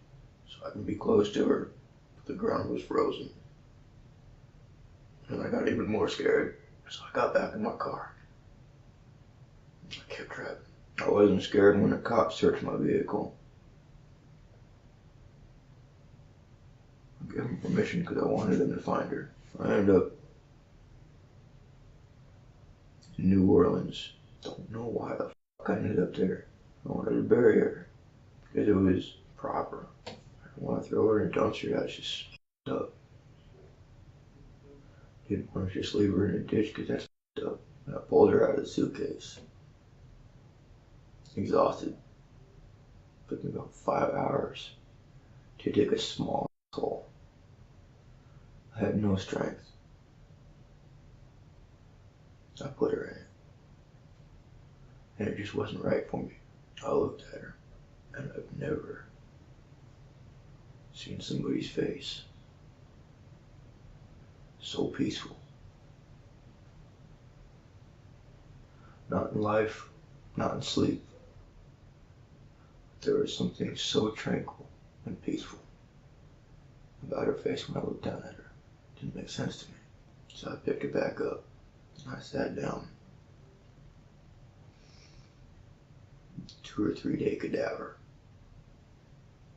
so I can be close to her. But the ground was frozen. And I got even more scared, so I got back in my car. I kept driving. I wasn't scared when the cops searched my vehicle. I gave them permission because I wanted them to find her. I ended up in New Orleans. Don't know why the fuck I ended up there. I wanted to bury her because it was proper. I didn't want to throw her in a dumpster. That's just fucked up. Didn't want to just leave her in a ditch because that's fucked up. And I pulled her out of the suitcase. Exhausted. Took me about 5 hours to dig a small hole. I had no strength. I put her in it. And it just wasn't right for me. I looked at her, and I've never seen somebody's face so peaceful. Not in life, not in sleep. There was something so tranquil and peaceful about her face when I looked down at her. It didn't make sense to me. So I picked her back up, and I sat down. 2 or 3 day cadaver.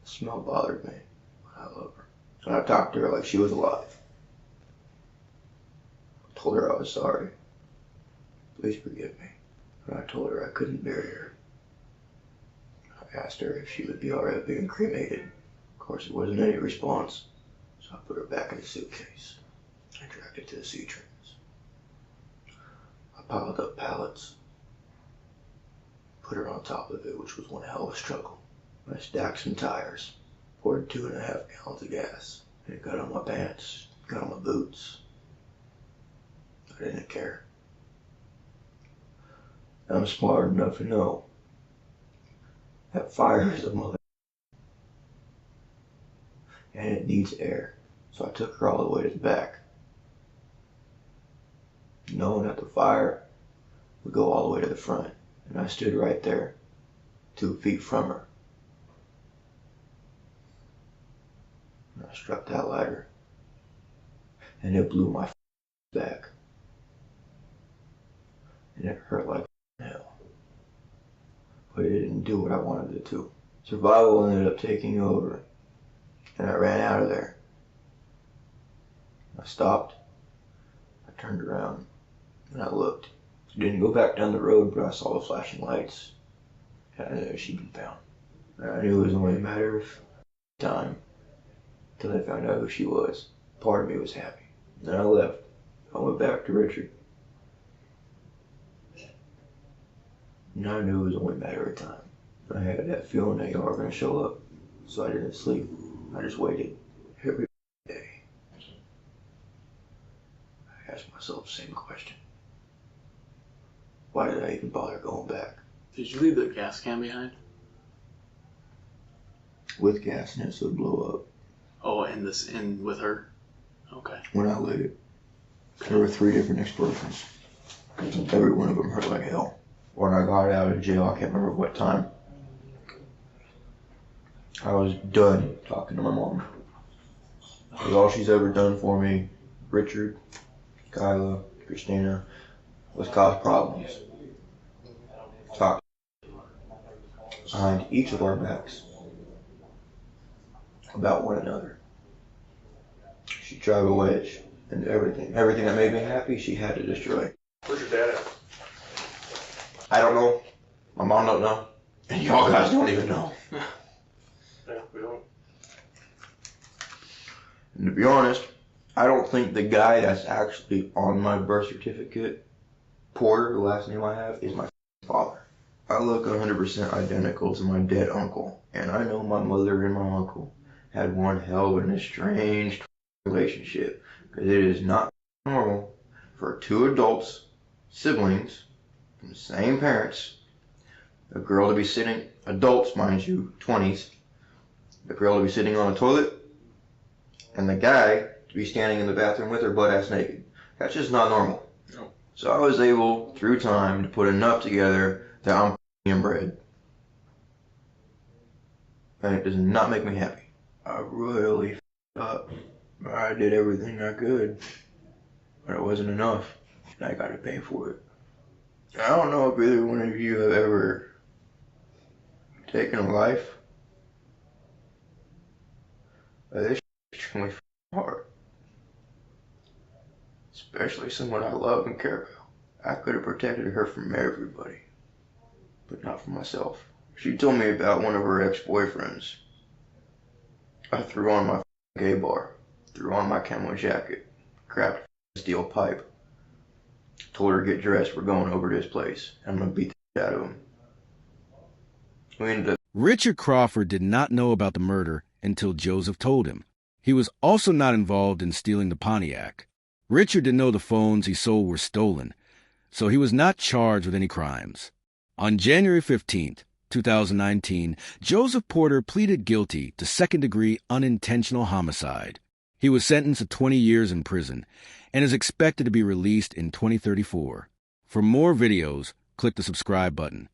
The smell bothered me, but I love her. And I talked to her like she was alive. I told her I was sorry. Please forgive me. And I told her I couldn't bury her. I asked her if she would be alright being cremated. Of course, there wasn't any response. So I put her back in the suitcase. I dragged it to the C-trains. I piled up pallets. Put her on top of it, which was one hell of a struggle. I stacked some tires. Poured 2.5 gallons of gas. And it got on my pants. Got on my boots. I didn't care. I'm smart enough to know that fire is a mother. And it needs air. So I took her all the way to the back. Knowing that the fire would go all the way to the front. And I stood right there, 2 feet from her. And I struck that lighter. And it blew my back. and it hurt like hell. But it didn't do what I wanted it to. Survival ended up taking over, and I ran out of there. I stopped, I turned around, and I looked. I didn't go back down the road, but I saw the flashing lights, and I knew she'd been found. And I knew it was only a matter of time till they found out who she was. Part of me was happy. Then I left. I went back to Richard. And I knew it was only a matter of time. I had that feeling that y'all were going to show up, so I didn't sleep. I just waited every day. I asked myself the same question. Why did I even bother going back? Did you leave the gas can behind? With gas in it, so it'd blow up. Oh, and with her? Okay. When I lit it, there were 3 different explosions. Every one of them hurt like hell. When I got out of jail, I can't remember what time, I was done talking to my mom. Because all she's ever done for me, Richard, Kyla, Christina, was cause problems. Talk behind each of our backs about one another. She tried a wedge into everything. Everything that made me happy, she had to destroy. Where's your dad at? I don't know. My mom don't know. And y'all guys don't even know. Yeah, we don't. And to be honest, I don't think the guy that's actually on my birth certificate, Porter, the last name I have, is my father. I look 100% identical to my dead uncle. And I know my mother and my uncle had one hell of an estranged relationship. Because it is not normal for 2 adults, siblings, from the same parents, a girl to be sitting, adults mind you, 20s, the girl to be sitting on a toilet, and the guy to be standing in the bathroom with her butt ass naked. That's just not normal. No. So I was able, through time, to put enough together that I'm inbred. And it does not make me happy. I really f***ed up. I did everything I could, but it wasn't enough, and I gotta pay for it. I don't know if either one of you have ever taken a life, but this is extremely hard. Especially someone I love and care about. I could have protected her from everybody, but not from myself. She told me about one of her ex-boyfriends. I threw on my gay bar, threw on my camo jacket, grabbed a steel pipe, told her get dressed, we're going over to his place. I'm gonna beat the shit out of him. We ended up. Richard Crawford did not know about the murder until Joseph told him. He was also not involved in stealing the Pontiac. Richard didn't know the phones he sold were stolen, so he was not charged with any crimes. On January 15th, 2019, Joseph Porter pleaded guilty to second-degree unintentional homicide. He was sentenced to 20 years in prison and is expected to be released in 2034. For more videos, click the subscribe button.